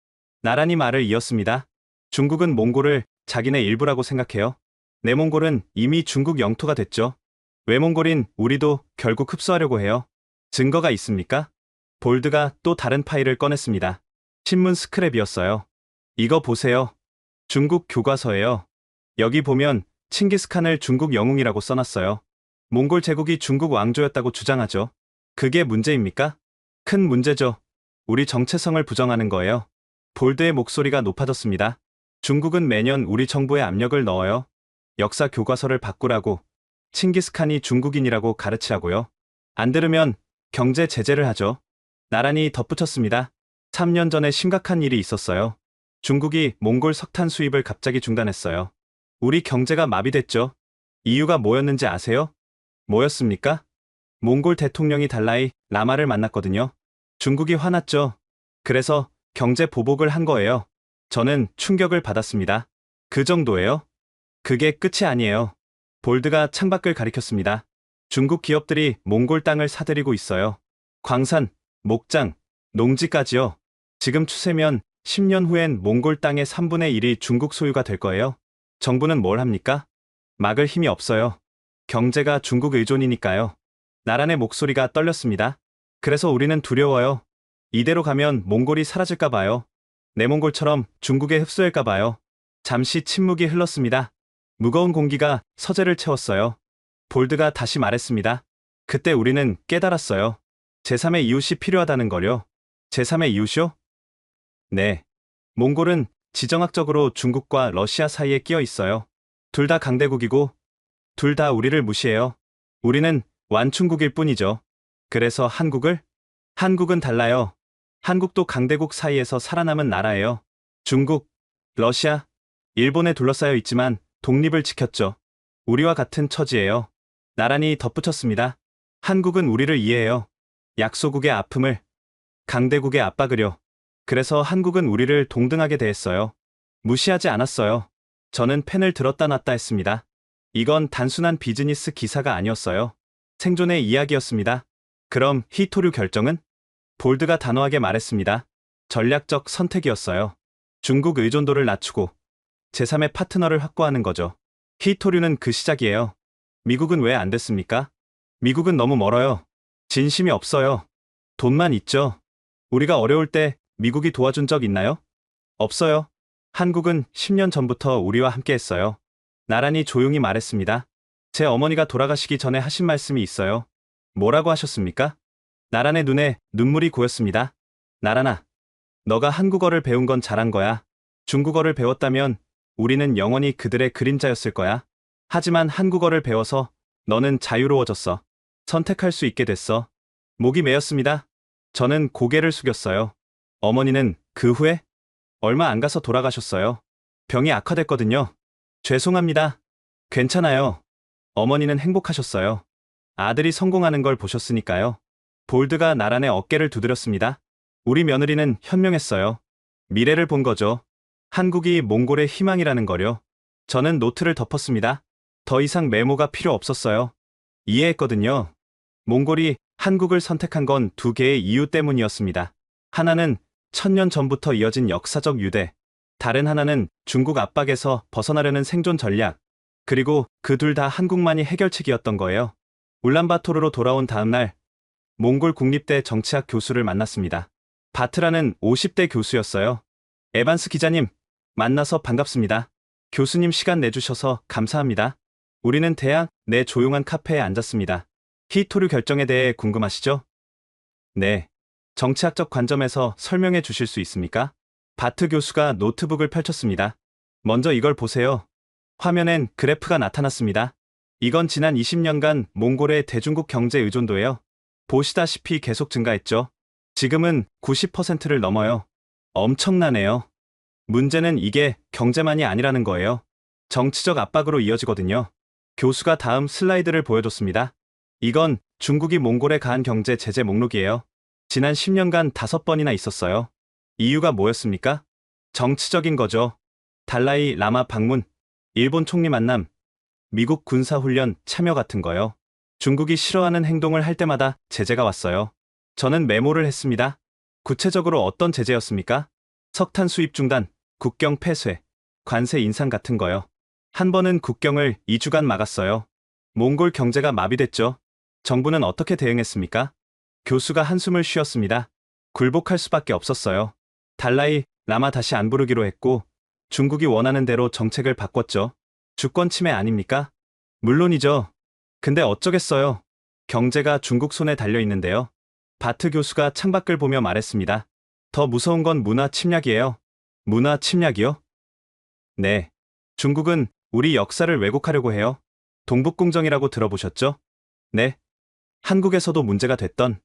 나란히 말을 이었습니다. 중국은 몽골을 자기네 일부라고 생각해요. 내몽골은 이미 중국 영토가 됐죠. 외몽골인 우리도 결국 흡수하려고 해요. 증거가 있습니까? 볼드가 또 다른 파일을 꺼냈습니다. 신문 스크랩이었어요. 이거 보세요. 중국 교과서예요. 여기 보면 칭기스칸을 중국 영웅이라고 써놨어요. 몽골 제국이 중국 왕조였다고 주장하죠. 그게 문제입니까? 큰 문제죠. 우리 정체성을 부정하는 거예요. 볼드의 목소리가 높아졌습니다. 중국은 매년 우리 정부에 압력을 넣어요. 역사 교과서를 바꾸라고, 칭기스칸이 중국인이라고 가르치라고요. 안 들으면 경제 제재를 하죠. 나란히 덧붙였습니다. 3년 전에 심각한 일이 있었어요. 중국이 몽골 석탄 수입을 갑자기 중단했어요. 우리 경제가 마비됐죠. 이유가 뭐였는지 아세요? 뭐였습니까? 몽골 대통령이 달라이 라마를 만났거든요. 중국이 화났죠. 그래서 경제 보복을 한 거예요. 저는 충격을 받았습니다. 그 정도예요? 그게 끝이 아니에요. 볼드가 창밖을 가리켰습니다. 중국 기업들이 몽골 땅을 사들이고 있어요. 광산, 목장, 농지까지요. 지금 추세면 10년 후엔 몽골 땅의 3분의 1이 중국 소유가 될 거예요. 정부는 뭘 합니까? 막을 힘이 없어요. 경제가 중국 의존이니까요. 나란의 목소리가 떨렸습니다. 그래서 우리는 두려워요. 이대로 가면 몽골이 사라질까 봐요. 내몽골처럼 중국에 흡수할까 봐요. 잠시 침묵이 흘렀습니다. 무거운 공기가 서재를 채웠어요. 볼드가 다시 말했습니다. 그때 우리는 깨달았어요. 제3의 이웃이 필요하다는 걸요. 제3의 이웃이요? 네. 몽골은 지정학적으로 중국과 러시아 사이에 끼어 있어요. 둘 다 강대국이고 둘 다 우리를 무시해요. 우리는 완충국일 뿐이죠. 그래서 한국은 달라요. 한국도 강대국 사이에서 살아남은 나라예요. 중국, 러시아, 일본에 둘러싸여 있지만 독립을 지켰죠. 우리와 같은 처지예요. 나란히 덧붙였습니다. 한국은 우리를 이해해요. 약소국의 아픔을, 강대국의 압박을요. 그래서 한국은 우리를 동등하게 대했어요. 무시하지 않았어요. 저는 펜을 들었다 놨다 했습니다. 이건 단순한 비즈니스 기사가 아니었어요. 생존의 이야기였습니다. 그럼 히토류 결정은? 볼드가 단호하게 말했습니다. 전략적 선택이었어요. 중국 의존도를 낮추고 제3의 파트너를 확보하는 거죠. 히토류는 그 시작이에요. 미국은 왜 안 됐습니까? 미국은 너무 멀어요. 진심이 없어요. 돈만 있죠. 우리가 어려울 때 미국이 도와준 적 있나요? 없어요. 한국은 10년 전부터 우리와 함께 했어요. 나란히 조용히 말했습니다. 제 어머니가 돌아가시기 전에 하신 말씀이 있어요. 뭐라고 하셨습니까? 나란의 눈에 눈물이 고였습니다. 나란아, 너가 한국어를 배운 건 잘한 거야. 중국어를 배웠다면 우리는 영원히 그들의 그림자였을 거야. 하지만 한국어를 배워서 너는 자유로워졌어. 선택할 수 있게 됐어. 목이 메였습니다. 저는 고개를 숙였어요. 어머니는 그 후에 얼마 안 가서 돌아가셨어요. 병이 악화됐거든요. 죄송합니다. 괜찮아요. 어머니는 행복하셨어요. 아들이 성공하는 걸 보셨으니까요. 볼드가 나란의 어깨를 두드렸습니다. 우리 며느리는 현명했어요. 미래를 본 거죠. 한국이 몽골의 희망이라는 거요. 저는 노트를 덮었습니다. 더 이상 메모가 필요 없었어요. 이해했거든요. 몽골이 한국을 선택한 건 두 개의 이유 때문이었습니다. 하나는 1000년 전부터 이어진 역사적 유대, 다른 하나는 중국 압박에서 벗어나려는 생존 전략, 그리고 그 둘 다 한국만이 해결책이었던 거예요. 울란바토르로 돌아온 다음 날, 몽골 국립대 정치학 교수를 만났습니다. 바트라는 50대 교수였어요. 에반스 기자님, 만나서 반갑습니다. 교수님 시간 내주셔서 감사합니다. 우리는 대학 내 조용한 카페에 앉았습니다. 히토류 결정에 대해 궁금하시죠? 네. 정치학적 관점에서 설명해 주실 수 있습니까? 바트 교수가 노트북을 펼쳤습니다. 먼저 이걸 보세요. 화면엔 그래프가 나타났습니다. 이건 지난 20년간 몽골의 대중국 경제 의존도예요. 보시다시피 계속 증가했죠. 지금은 90%를 넘어요. 엄청나네요. 문제는 이게 경제만이 아니라는 거예요. 정치적 압박으로 이어지거든요. 교수가 다음 슬라이드를 보여줬습니다. 이건 중국이 몽골에 가한 경제 제재 목록이에요. 지난 10년간 5번이나 있었어요. 이유가 뭐였습니까? 정치적인 거죠. 달라이 라마 방문, 일본 총리 만남, 미국 군사훈련 참여 같은 거요. 중국이 싫어하는 행동을 할 때마다 제재가 왔어요. 저는 메모를 했습니다. 구체적으로 어떤 제재였습니까? 석탄 수입 중단, 국경 폐쇄, 관세 인상 같은 거요. 한 번은 국경을 2주간 막았어요. 몽골 경제가 마비됐죠. 정부는 어떻게 대응했습니까? 교수가 한숨을 쉬었습니다. 굴복할 수밖에 없었어요. 달라이 라마 다시 안 부르기로 했고 중국이 원하는 대로 정책을 바꿨죠. 주권 침해 아닙니까? 물론이죠. 근데 어쩌겠어요. 경제가 중국 손에 달려 있는데요. 바트 교수가 창밖을 보며 말했습니다. 더 무서운 건 문화 침략이에요. 문화 침략이요? 네. 중국은 우리 역사를 왜곡하려고 해요. 동북공정이라고 들어보셨죠? 네. 한국에서도 문제가 됐던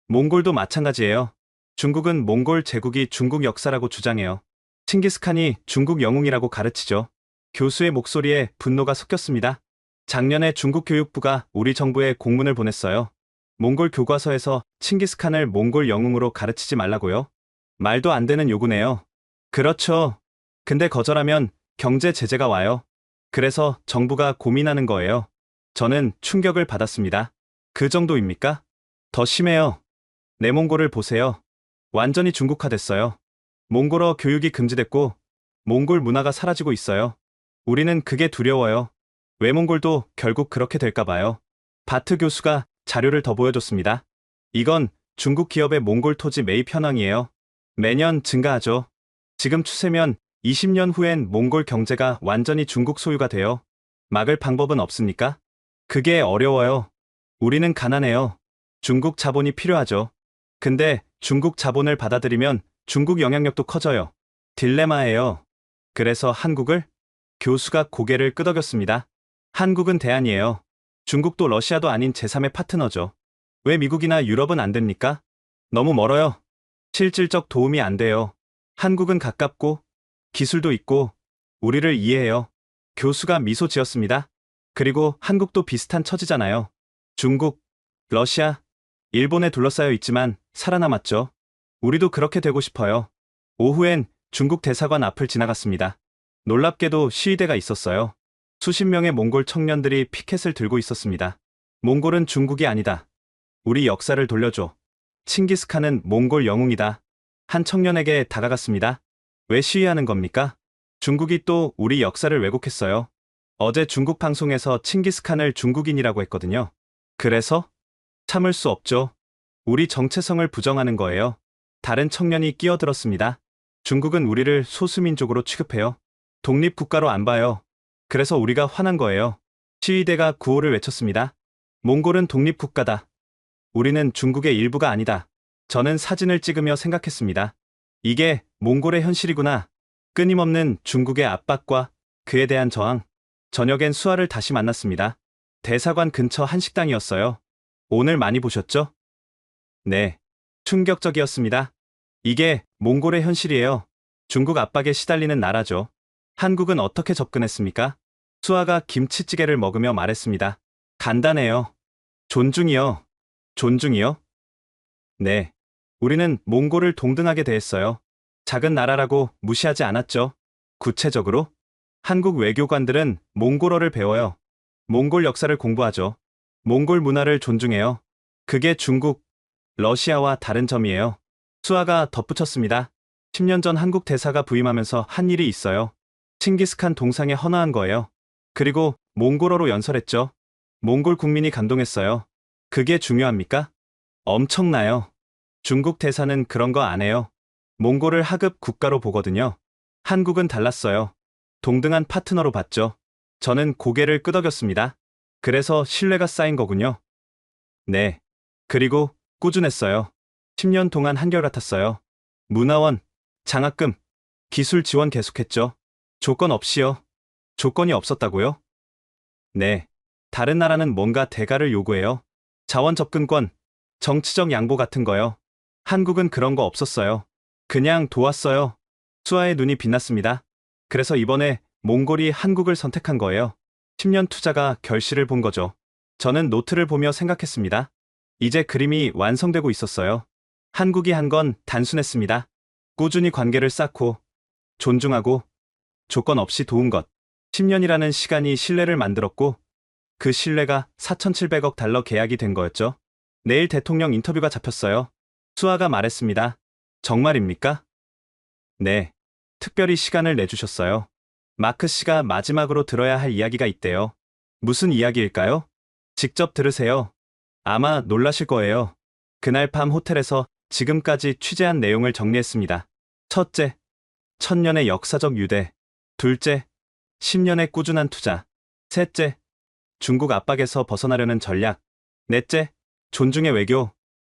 몽골도 마찬가지예요. 중국은 몽골 제국이 중국 역사라고 주장해요. 칭기스칸이 중국 영웅이라고 가르치죠. 교수의 목소리에 분노가 섞였습니다. 작년에 중국 교육부가 우리 정부에 공문을 보냈어요. 몽골 교과서에서 칭기스칸을 몽골 영웅으로 가르치지 말라고요. 말도 안 되는 요구네요. 그렇죠. 근데 거절하면 경제 제재가 와요. 그래서 정부가 고민하는 거예요. 저는 충격을 받았습니다. 그 정도입니까? 더 심해요. 내몽골을 보세요. 완전히 중국화됐어요. 몽골어 교육이 금지됐고 몽골 문화가 사라지고 있어요. 우리는 그게 두려워요. 외몽골도 결국 그렇게 될까 봐요. 바트 교수가 자료를 더 보여줬습니다. 이건 중국 기업의 몽골 토지 매입 현황이에요. 매년 증가하죠. 지금 추세면 20년 후엔 몽골 경제가 완전히 중국 소유가 돼요. 막을 방법은 없습니까? 그게 어려워요. 우리는 가난해요. 중국 자본이 필요하죠. 근데 중국 자본을 받아들이면 중국 영향력도 커져요. 딜레마예요. 그래서 한국을? 교수가 고개를 끄덕였습니다. 한국은 대안이에요. 중국도 러시아도 아닌 제3의 파트너죠. 왜 미국이나 유럽은 안 됩니까? 너무 멀어요. 실질적 도움이 안 돼요. 한국은 가깝고 기술도 있고 우리를 이해해요. 교수가 미소 지었습니다. 그리고 한국도 비슷한 처지잖아요. 중국, 러시아, 일본에 둘러싸여 있지만 살아남았죠. 우리도 그렇게 되고 싶어요. 오후엔 중국 대사관 앞을 지나갔습니다. 놀랍게도 시위대가 있었어요. 수십 명의 몽골 청년들이 피켓을 들고 있었습니다. 몽골은 중국이 아니다. 우리 역사를 돌려줘. 칭기스칸은 몽골 영웅이다. 한 청년에게 다가갔습니다. 왜 시위하는 겁니까? 중국이 또 우리 역사를 왜곡했어요. 어제 중국 방송에서 칭기스칸을 중국인이라고 했거든요. 그래서? 참을 수 없죠. 우리 정체성을 부정하는 거예요. 다른 청년이 끼어들었습니다. 중국은 우리를 소수민족으로 취급해요. 독립국가로 안 봐요. 그래서 우리가 화난 거예요. 시위대가 구호를 외쳤습니다. 몽골은 독립국가다. 우리는 중국의 일부가 아니다. 저는 사진을 찍으며 생각했습니다. 이게 몽골의 현실이구나. 끊임없는 중국의 압박과 그에 대한 저항. 저녁엔 수아를 다시 만났습니다. 대사관 근처 한식당이었어요. 오늘 많이 보셨죠? 네. 충격적이었습니다. 이게 몽골의 현실이에요. 중국 압박에 시달리는 나라죠. 한국은 어떻게 접근했습니까? 수아가 김치찌개를 먹으며 말했습니다. 간단해요. 존중이요. 존중이요? 네. 우리는 몽골을 동등하게 대했어요. 작은 나라라고 무시하지 않았죠. 구체적으로? 한국 외교관들은 몽골어를 배워요. 몽골 역사를 공부하죠. 몽골 문화를 존중해요. 그게 중국, 러시아와 다른 점이에요. 수아가 덧붙였습니다. 10년 전 한국 대사가 부임하면서 한 일이 있어요. 칭기스칸 동상에 헌화한 거예요. 그리고 몽골어로 연설했죠. 몽골 국민이 감동했어요. 그게 중요합니까? 엄청나요. 중국 대사는 그런 거 안 해요. 몽골을 하급 국가로 보거든요. 한국은 달랐어요. 동등한 파트너로 봤죠. 저는 고개를 끄덕였습니다. 그래서 신뢰가 쌓인 거군요. 네. 그리고 꾸준했어요. 10년 동안 한결같았어요. 문화원, 장학금, 기술 지원 계속했죠. 조건 없이요. 조건이 없었다고요? 네. 다른 나라는 뭔가 대가를 요구해요. 자원 접근권, 정치적 양보 같은 거요. 한국은 그런 거 없었어요. 그냥 도왔어요. 수아의 눈이 빛났습니다. 그래서 이번에 몽골이 한국을 선택한 거예요. 10년 투자가 결실을 본 거죠. 저는 노트를 보며 생각했습니다. 이제 그림이 완성되고 있었어요. 한국이 한 건 단순했습니다. 꾸준히 관계를 쌓고, 존중하고, 조건 없이 도운 것. 10년이라는 시간이 신뢰를 만들었고, 그 신뢰가 4,700억 달러 계약이 된 거였죠. 내일 대통령 인터뷰가 잡혔어요. 수아가 말했습니다. 정말입니까? 네. 특별히 시간을 내주셨어요. 마크 씨가 마지막으로 들어야 할 이야기가 있대요. 무슨 이야기일까요? 직접 들으세요. 아마 놀라실 거예요. 그날 밤 호텔에서 지금까지 취재한 내용을 정리했습니다. 첫째, 1000년의 역사적 유대. 둘째, 10년의 꾸준한 투자. 셋째, 중국 압박에서 벗어나려는 전략. 넷째, 존중의 외교.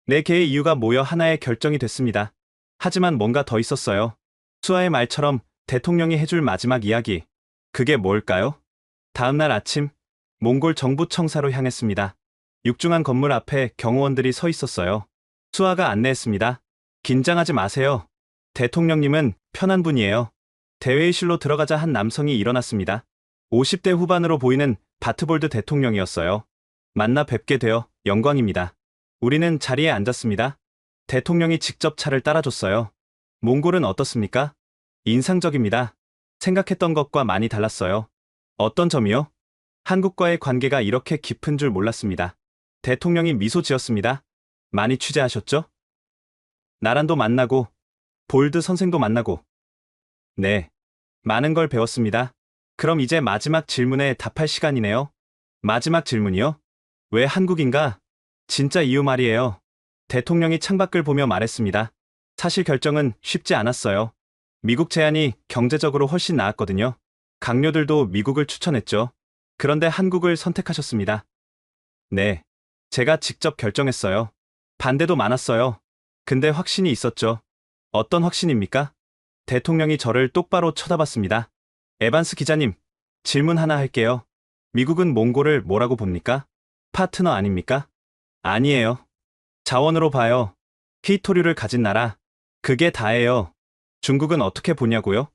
네 개의 이유가 모여 하나의 결정이 됐습니다. 하지만 뭔가 더 있었어요. 수아의 말처럼 대통령이 해줄 마지막 이야기. 그게 뭘까요? 다음날 아침, 몽골 정부 청사로 향했습니다. 육중한 건물 앞에 경호원들이 서 있었어요. 수아가 안내했습니다. 긴장하지 마세요. 대통령님은 편한 분이에요. 대회의실로 들어가자 한 남성이 일어났습니다. 50대 후반으로 보이는 바트볼드 대통령이었어요. 만나 뵙게 되어 영광입니다. 우리는 자리에 앉았습니다. 대통령이 직접 차를 따라줬어요. 몽골은 어떻습니까? 인상적입니다. 생각했던 것과 많이 달랐어요. 어떤 점이요? 한국과의 관계가 이렇게 깊은 줄 몰랐습니다. 대통령이 미소 지었습니다. 많이 취재하셨죠? 나란도 만나고, 볼드 선생도 만나고. 네, 많은 걸 배웠습니다. 그럼 이제 마지막 질문에 답할 시간이네요. 마지막 질문이요? 왜 한국인가? 진짜 이유 말이에요. 대통령이 창밖을 보며 말했습니다. 사실 결정은 쉽지 않았어요. 미국 제안이 경제적으로 훨씬 나았거든요. 강요들도 미국을 추천했죠. 그런데 한국을 선택하셨습니다. 네, 제가 직접 결정했어요. 반대도 많았어요. 근데 확신이 있었죠. 어떤 확신입니까? 대통령이 저를 똑바로 쳐다봤습니다. 에반스 기자님, 질문 하나 할게요. 미국은 몽골을 뭐라고 봅니까? 파트너 아닙니까? 아니에요. 자원으로 봐요. 히토류를 가진 나라. 그게 다예요. 중국은 어떻게 보냐고요?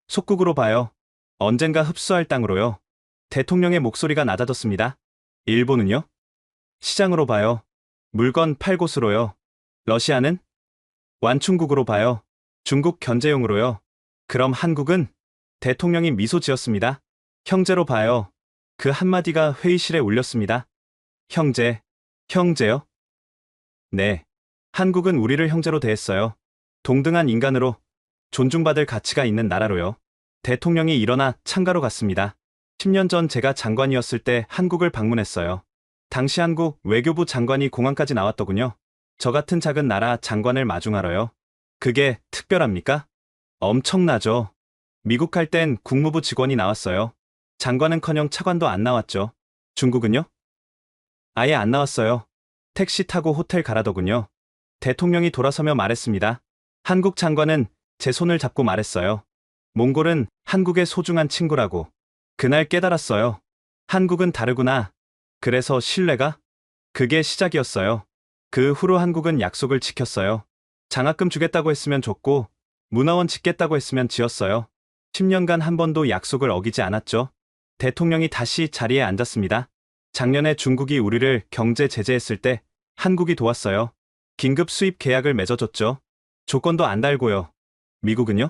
속국으로 봐요. 언젠가 흡수할 땅으로요. 대통령의 목소리가 낮아졌습니다. 일본은요? 시장으로 봐요. 물건 팔 곳으로요. 러시아는? 완충국으로 봐요. 중국 견제용으로요. 그럼 한국은? 대통령이 미소 지었습니다. 형제로 봐요. 그 한마디가 회의실에 울렸습니다. 형제, 형제요? 네. 한국은 우리를 형제로 대했어요. 동등한 인간으로, 존중받을 가치가 있는 나라로요. 대통령이 일어나 창가로 갔습니다. 10년 전 제가 장관이었을 때 한국을 방문했어요. 당시 한국 외교부 장관이 공항까지 나왔더군요. 저 같은 작은 나라 장관을 마중하러요. 그게 특별합니까? 엄청나죠. 미국 갈 땐 국무부 직원이 나왔어요. 장관은커녕 차관도 안 나왔죠. 중국은요? 아예 안 나왔어요. 택시 타고 호텔 가라더군요. 대통령이 돌아서며 말했습니다. 한국 장관은 제 손을 잡고 말했어요. 몽골은 한국의 소중한 친구라고. 그날 깨달았어요. 한국은 다르구나. 그래서 신뢰가? 그게 시작이었어요. 그 후로 한국은 약속을 지켰어요. 장학금 주겠다고 했으면 줬고, 문화원 짓겠다고 했으면 지었어요. 10년간 한 번도 약속을 어기지 않았죠. 대통령이 다시 자리에 앉았습니다. 작년에 중국이 우리를 경제 제재했을 때 한국이 도왔어요. 긴급 수입 계약을 맺어줬죠. 조건도 안 달고요. 미국은요?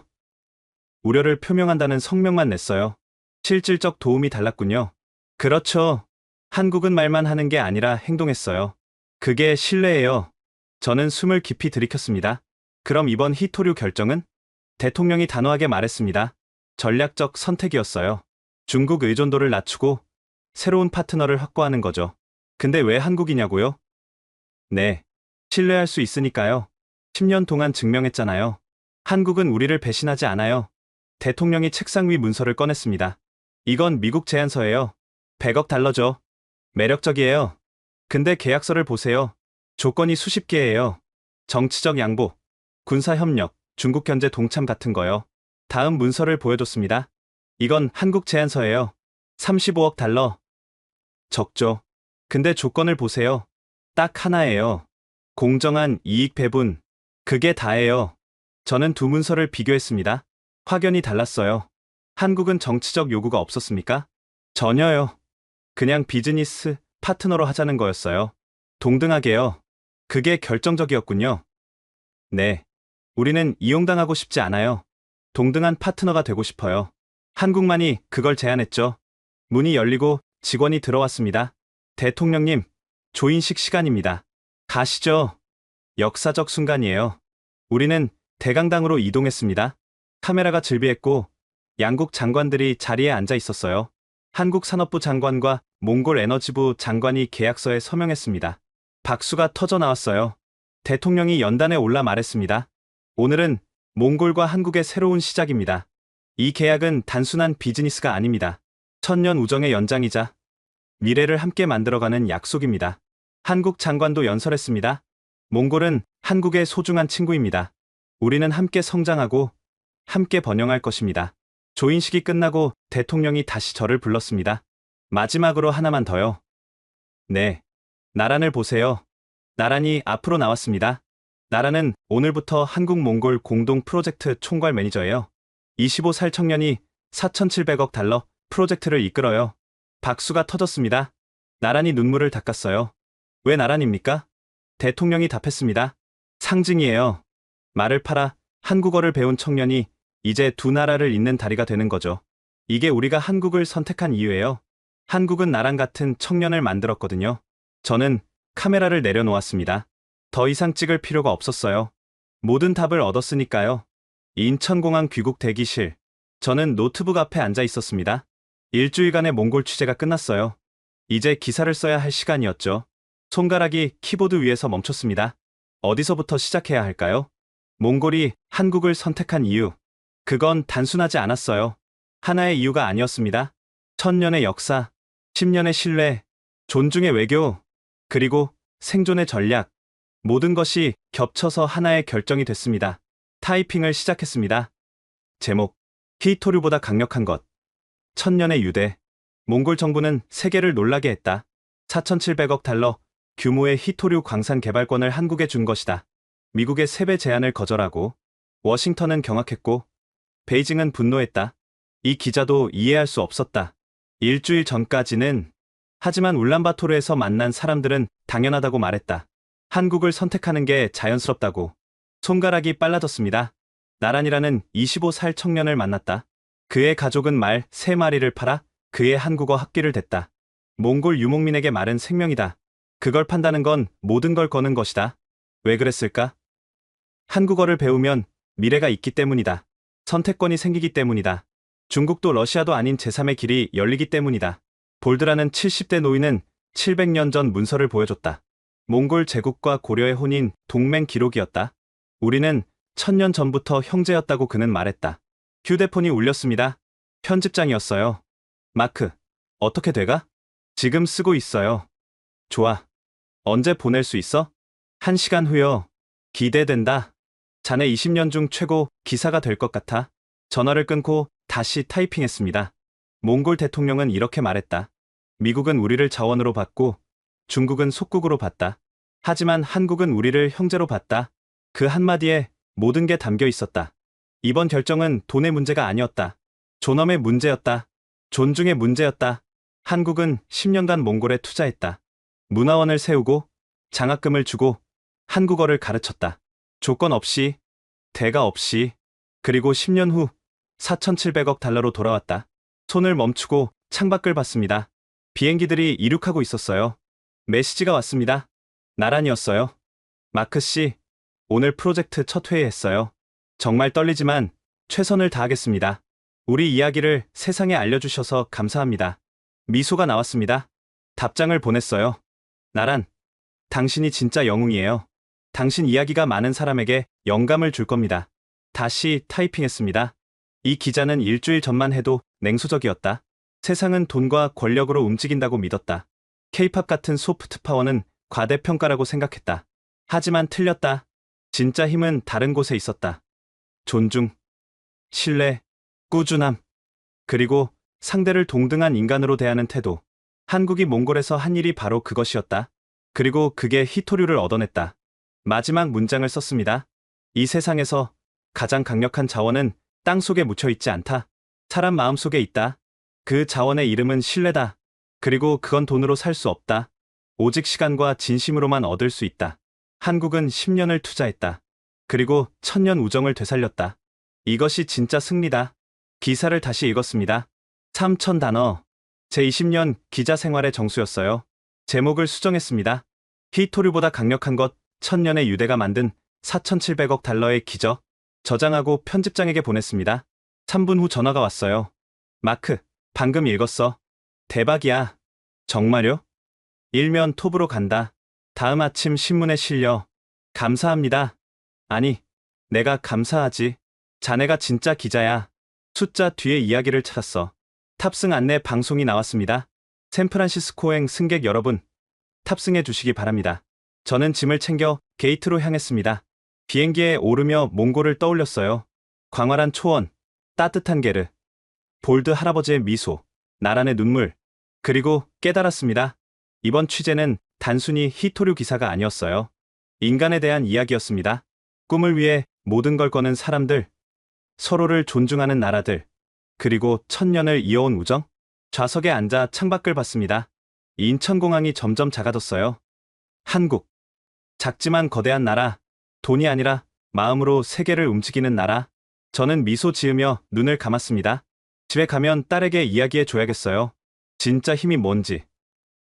우려를 표명한다는 성명만 냈어요. 실질적 도움이 달랐군요. 그렇죠. 한국은 말만 하는 게 아니라 행동했어요. 그게 신뢰예요. 저는 숨을 깊이 들이켰습니다. 그럼 이번 히토류 결정은? 대통령이 단호하게 말했습니다. 전략적 선택이었어요. 중국 의존도를 낮추고 새로운 파트너를 확보하는 거죠. 근데 왜 한국이냐고요? 네. 신뢰할 수 있으니까요. 10년 동안 증명했잖아요. 한국은 우리를 배신하지 않아요. 대통령이 책상 위 문서를 꺼냈습니다. 이건 미국 제안서예요. 100억 달러죠. 매력적이에요. 근데 계약서를 보세요. 조건이 수십 개예요. 정치적 양보, 군사협력, 중국 견제 동참 같은 거요. 다음 문서를 보여줬습니다. 이건 한국 제안서예요. 35억 달러. 적죠. 근데 조건을 보세요. 딱 하나예요. 공정한 이익 배분. 그게 다예요. 저는 두 문서를 비교했습니다. 확연히 달랐어요. 한국은 정치적 요구가 없었습니까? 전혀요. 그냥 비즈니스 파트너로 하자는 거였어요. 동등하게요. 그게 결정적이었군요. 네. 우리는 이용당하고 싶지 않아요. 동등한 파트너가 되고 싶어요. 한국만이 그걸 제안했죠. 문이 열리고 직원이 들어왔습니다. 대통령님, 조인식 시간입니다. 가시죠. 역사적 순간이에요. 우리는 대강당으로 이동했습니다. 카메라가 즐비했고 양국 장관들이 자리에 앉아 있었어요. 한국 산업부 장관과 몽골 에너지부 장관이 계약서에 서명했습니다. 박수가 터져 나왔어요. 대통령이 연단에 올라 말했습니다. 오늘은 몽골과 한국의 새로운 시작입니다. 이 계약은 단순한 비즈니스가 아닙니다. 천년 우정의 연장이자 미래를 함께 만들어가는 약속입니다. 한국 장관도 연설했습니다. 몽골은 한국의 소중한 친구입니다. 우리는 함께 성장하고 함께 번영할 것입니다. 조인식이 끝나고 대통령이 다시 저를 불렀습니다. 마지막으로 하나만 더요. 네. 나란을 보세요. 나란이 앞으로 나왔습니다. 나란은 오늘부터 한국-몽골 공동 프로젝트 총괄 매니저예요. 25살 청년이 4,700억 달러 프로젝트를 이끌어요. 박수가 터졌습니다. 나란이 눈물을 닦았어요. 왜 나란입니까? 대통령이 답했습니다. 상징이에요. 말을 팔아 한국어를 배운 청년이 이제 두 나라를 잇는 다리가 되는 거죠. 이게 우리가 한국을 선택한 이유예요. 한국은 나랑 같은 청년을 만들었거든요. 저는 카메라를 내려놓았습니다. 더 이상 찍을 필요가 없었어요. 모든 답을 얻었으니까요. 인천공항 귀국 대기실. 저는 노트북 앞에 앉아 있었습니다. 일주일간의 몽골 취재가 끝났어요. 이제 기사를 써야 할 시간이었죠. 손가락이 키보드 위에서 멈췄습니다. 어디서부터 시작해야 할까요? 몽골이 한국을 선택한 이유. 그건 단순하지 않았어요. 하나의 이유가 아니었습니다. 1000년의 역사, 10년의 신뢰, 존중의 외교, 그리고 생존의 전략. 모든 것이 겹쳐서 하나의 결정이 됐습니다. 타이핑을 시작했습니다. 제목, 히토류보다 강력한 것. 1000년의 유대. 몽골 정부는 세계를 놀라게 했다. 4,700억 달러 규모의 히토류 광산 개발권을 한국에 준 것이다. 미국의 3배 제안을 거절하고 워싱턴은 경악했고 베이징은 분노했다. 이 기자도 이해할 수 없었다. 일주일 전까지는 하지만 울란바토르에서 만난 사람들은 당연하다고 말했다. 한국을 선택하는 게 자연스럽다고. 손가락이 빨라졌습니다. 나란이라는 25살 청년을 만났다. 그의 가족은 말 3마리를 팔아 그의 한국어 학비를 댔다. 몽골 유목민에게 말은 생명이다. 그걸 판다는 건 모든 걸 거는 것이다. 왜 그랬을까? 한국어를 배우면 미래가 있기 때문이다. 선택권이 생기기 때문이다. 중국도 러시아도 아닌 제3의 길이 열리기 때문이다. 볼드라는 70대 노인은 700년 전 문서를 보여줬다. 몽골 제국과 고려의 혼인 동맹 기록이었다. 우리는 1000년 전부터 형제였다고 그는 말했다. 휴대폰이 울렸습니다. 편집장이었어요. 마크, 어떻게 돼가? 지금 쓰고 있어요. 좋아. 언제 보낼 수 있어? 1시간 후요. 기대된다. 자네 20년 중 최고 기사가 될 것 같아. 전화를 끊고 다시 타이핑했습니다. 몽골 대통령은 이렇게 말했다. 미국은 우리를 자원으로 봤고 중국은 속국으로 봤다. 하지만 한국은 우리를 형제로 봤다. 그 한마디에 모든 게 담겨 있었다. 이번 결정은 돈의 문제가 아니었다. 존엄의 문제였다. 존중의 문제였다. 한국은 10년간 몽골에 투자했다. 문화원을 세우고 장학금을 주고 한국어를 가르쳤다. 조건 없이, 대가 없이. 그리고 10년 후 4,700억 달러로 돌아왔다. 손을 멈추고 창밖을 봤습니다. 비행기들이 이륙하고 있었어요. 메시지가 왔습니다. 나란이었어요. 마크 씨, 오늘 프로젝트 첫 회의 했어요. 정말 떨리지만 최선을 다하겠습니다. 우리 이야기를 세상에 알려주셔서 감사합니다. 미소가 나왔습니다. 답장을 보냈어요. 나란, 당신이 진짜 영웅이에요. 당신 이야기가 많은 사람에게 영감을 줄 겁니다. 다시 타이핑했습니다. 이 기자는 일주일 전만 해도 냉소적이었다. 세상은 돈과 권력으로 움직인다고 믿었다. K-팝 같은 소프트 파워는 과대평가라고 생각했다. 하지만 틀렸다. 진짜 힘은 다른 곳에 있었다. 존중, 신뢰, 꾸준함, 그리고 상대를 동등한 인간으로 대하는 태도. 한국이 몽골에서 한 일이 바로 그것이었다. 그리고 그게 히토류를 얻어냈다. 마지막 문장을 썼습니다. 이 세상에서 가장 강력한 자원은 땅속에 묻혀있지 않다. 사람 마음속에 있다. 그 자원의 이름은 신뢰다. 그리고 그건 돈으로 살 수 없다. 오직 시간과 진심으로만 얻을 수 있다. 한국은 10년을 투자했다. 그리고 1000년 우정을 되살렸다. 이것이 진짜 승리다. 기사를 다시 읽었습니다. 3000단어. 제 20년 기자 생활의 정수였어요. 제목을 수정했습니다. 히토류보다 강력한 것, 1000년의 유대가 만든 4,700억 달러의 기적. 저장하고 편집장에게 보냈습니다. 3분 후 전화가 왔어요. 마크, 방금 읽었어. 대박이야. 정말요? 일면 톱으로 간다. 다음 아침 신문에 실려. 감사합니다. 아니, 내가 감사하지. 자네가 진짜 기자야. 숫자 뒤에 이야기를 찾았어. 탑승 안내 방송이 나왔습니다. 샌프란시스코행 승객 여러분, 탑승해 주시기 바랍니다. 저는 짐을 챙겨 게이트로 향했습니다. 비행기에 오르며 몽골을 떠올렸어요. 광활한 초원, 따뜻한 게르, 볼드 할아버지의 미소, 나란의 눈물, 그리고 깨달았습니다. 이번 취재는 단순히 히토류 기사가 아니었어요. 인간에 대한 이야기였습니다. 꿈을 위해 모든 걸 거는 사람들, 서로를 존중하는 나라들, 그리고 1000년을 이어온 우정? 좌석에 앉아 창밖을 봤습니다. 인천공항이 점점 작아졌어요. 한국. 작지만 거대한 나라. 돈이 아니라 마음으로 세계를 움직이는 나라. 저는 미소 지으며 눈을 감았습니다. 집에 가면 딸에게 이야기해 줘야겠어요. 진짜 힘이 뭔지,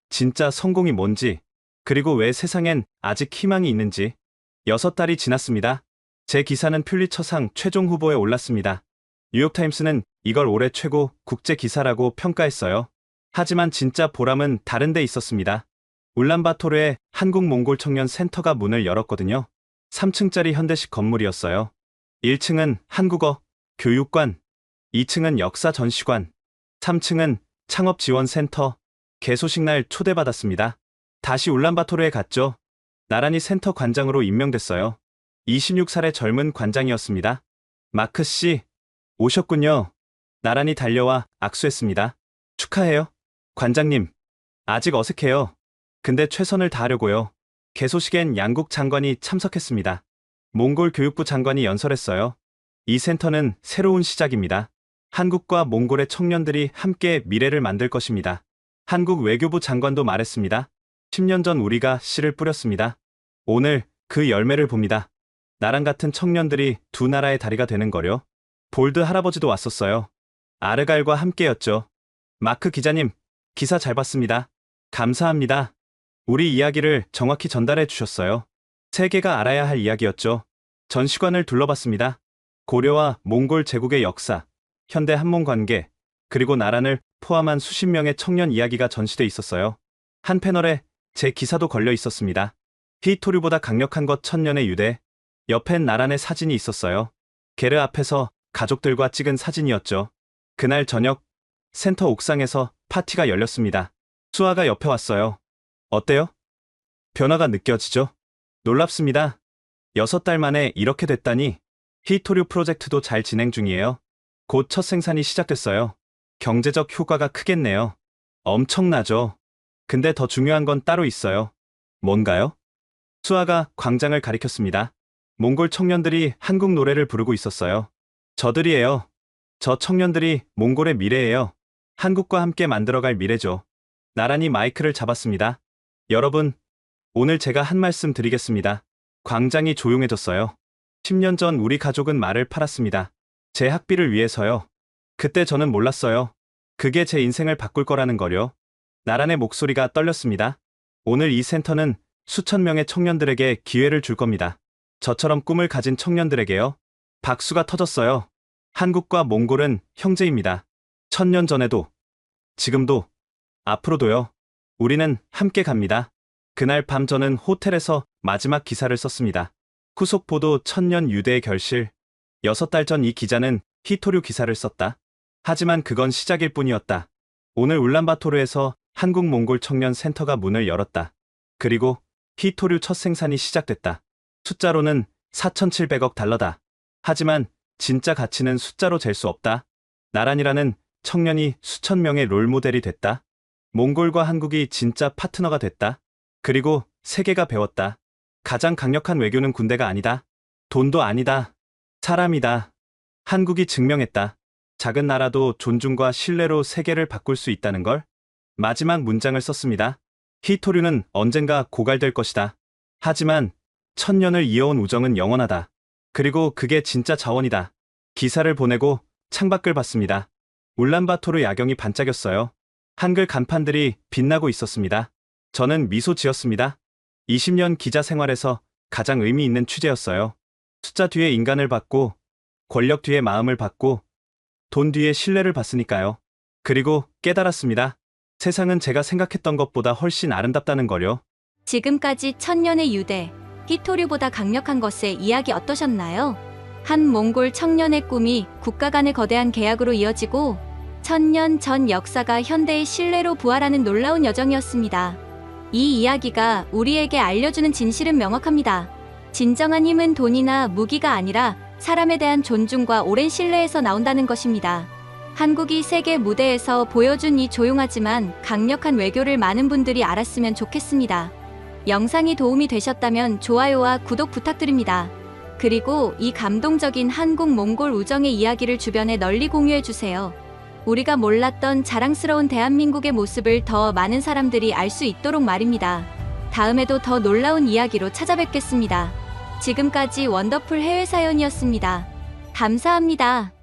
진짜 성공이 뭔지, 그리고 왜 세상엔 아직 희망이 있는지. 6달이 지났습니다. 제 기사는 퓰리처상 최종 후보에 올랐습니다. 뉴욕타임스는 이걸 올해 최고 국제 기사라고 평가했어요. 하지만 진짜 보람은 다른 데 있었습니다. 울란바토르에 한국 몽골 청년 센터가 문을 열었거든요. 3층짜리 현대식 건물이었어요. 1층은 한국어 교육관, 2층은 역사 전시관, 3층은 창업 지원 센터. 개소식 날 초대받았습니다. 다시 울란바토르에 갔죠. 나란히 센터 관장으로 임명됐어요. 26살의 젊은 관장이었습니다. 마크 씨, 오셨군요. 나란히 달려와 악수했습니다. 축하해요. 관장님, 아직 어색해요. 근데 최선을 다하려고요. 개소식엔 양국 장관이 참석했습니다. 몽골 교육부 장관이 연설했어요. 이 센터는 새로운 시작입니다. 한국과 몽골의 청년들이 함께 미래를 만들 것입니다. 한국 외교부 장관도 말했습니다. 10년 전 우리가 씨를 뿌렸습니다. 오늘 그 열매를 봅니다. 나랑 같은 청년들이 두 나라의 다리가 되는 거려. 볼드 할아버지도 왔었어요. 아르갈과 함께였죠. 마크 기자님, 기사 잘 봤습니다. 감사합니다. 우리 이야기를 정확히 전달해 주셨어요. 세계가 알아야 할 이야기였죠. 전시관을 둘러봤습니다. 고려와 몽골 제국의 역사, 현대 한몽 관계, 그리고 나란을 포함한 수십 명의 청년 이야기가 전시돼 있었어요. 한 패널에 제 기사도 걸려 있었습니다. 히토류보다 강력한 것 천년의 유대. 옆엔 나란의 사진이 있었어요. 게르 앞에서 가족들과 찍은 사진이었죠. 그날 저녁 센터 옥상에서 파티가 열렸습니다. 수아가 옆에 왔어요. 어때요? 변화가 느껴지죠? 놀랍습니다. 6달 만에 이렇게 됐다니. 히토류 프로젝트도 잘 진행 중이에요. 곧 첫 생산이 시작됐어요. 경제적 효과가 크겠네요. 엄청나죠. 근데 더 중요한 건 따로 있어요. 뭔가요? 수아가 광장을 가리켰습니다. 몽골 청년들이 한국 노래를 부르고 있었어요. 저들이에요. 저 청년들이 몽골의 미래예요. 한국과 함께 만들어갈 미래죠. 나란히 마이크를 잡았습니다. 여러분, 오늘 제가 한 말씀 드리겠습니다. 광장이 조용해졌어요. 10년 전 우리 가족은 말을 팔았습니다. 제 학비를 위해서요. 그때 저는 몰랐어요. 그게 제 인생을 바꿀 거라는 거요. 나란의 목소리가 떨렸습니다. 오늘 이 센터는 수천 명의 청년들에게 기회를 줄 겁니다. 저처럼 꿈을 가진 청년들에게요. 박수가 터졌어요. 한국과 몽골은 형제입니다. 1000년 전에도, 지금도, 앞으로도요. 우리는 함께 갑니다. 그날 밤 저는 호텔에서 마지막 기사를 썼습니다. 후속 보도 1000년 유대의 결실. 6달 전 이 기자는 히토류 기사를 썼다. 하지만 그건 시작일 뿐이었다. 오늘 울란바토르에서 한국 몽골 청년 센터가 문을 열었다. 그리고 히토류 첫 생산이 시작됐다. 숫자로는 4,700억 달러다. 하지만 진짜 가치는 숫자로 잴 수 없다. 나란이라는 청년이 수천 명의 롤모델이 됐다. 몽골과 한국이 진짜 파트너가 됐다. 그리고 세계가 배웠다. 가장 강력한 외교는 군대가 아니다. 돈도 아니다. 사람이다. 한국이 증명했다. 작은 나라도 존중과 신뢰로 세계를 바꿀 수 있다는 걸. 마지막 문장을 썼습니다. 히토류는 언젠가 고갈될 것이다. 하지만 1000년을 이어온 우정은 영원하다. 그리고 그게 진짜 자원이다. 기사를 보내고 창밖을 봤습니다. 울란바토르 야경이 반짝였어요. 한글 간판들이 빛나고 있었습니다. 저는 미소 지었습니다. 20년 기자 생활에서 가장 의미 있는 취재였어요. 숫자 뒤에 인간을 봤고, 권력 뒤에 마음을 봤고, 돈 뒤에 신뢰를 봤으니까요. 그리고 깨달았습니다. 세상은 제가 생각했던 것보다 훨씬 아름답다는 거요. 지금까지 1000년의 유대, 히토류보다 강력한 것의 이야기 어떠셨나요? 한 몽골 청년의 꿈이 국가 간의 거대한 계약으로 이어지고 1000년 전 역사가 현대의 신뢰로 부활하는 놀라운 여정이었습니다. 이 이야기가 우리에게 알려주는 진실은 명확합니다. 진정한 힘은 돈이나 무기가 아니라 사람에 대한 존중과 오랜 신뢰에서 나온다는 것입니다. 한국이 세계 무대에서 보여준 이 조용하지만 강력한 외교를 많은 분들이 알았으면 좋겠습니다. 영상이 도움이 되셨다면 좋아요와 구독 부탁드립니다. 그리고 이 감동적인 한국 몽골 우정의 이야기를 주변에 널리 공유해주세요. 우리가 몰랐던 자랑스러운 대한민국의 모습을 더 많은 사람들이 알 수 있도록 말입니다. 다음에도 더 놀라운 이야기로 찾아뵙겠습니다. 지금까지 원더풀 해외사연이었습니다. 감사합니다.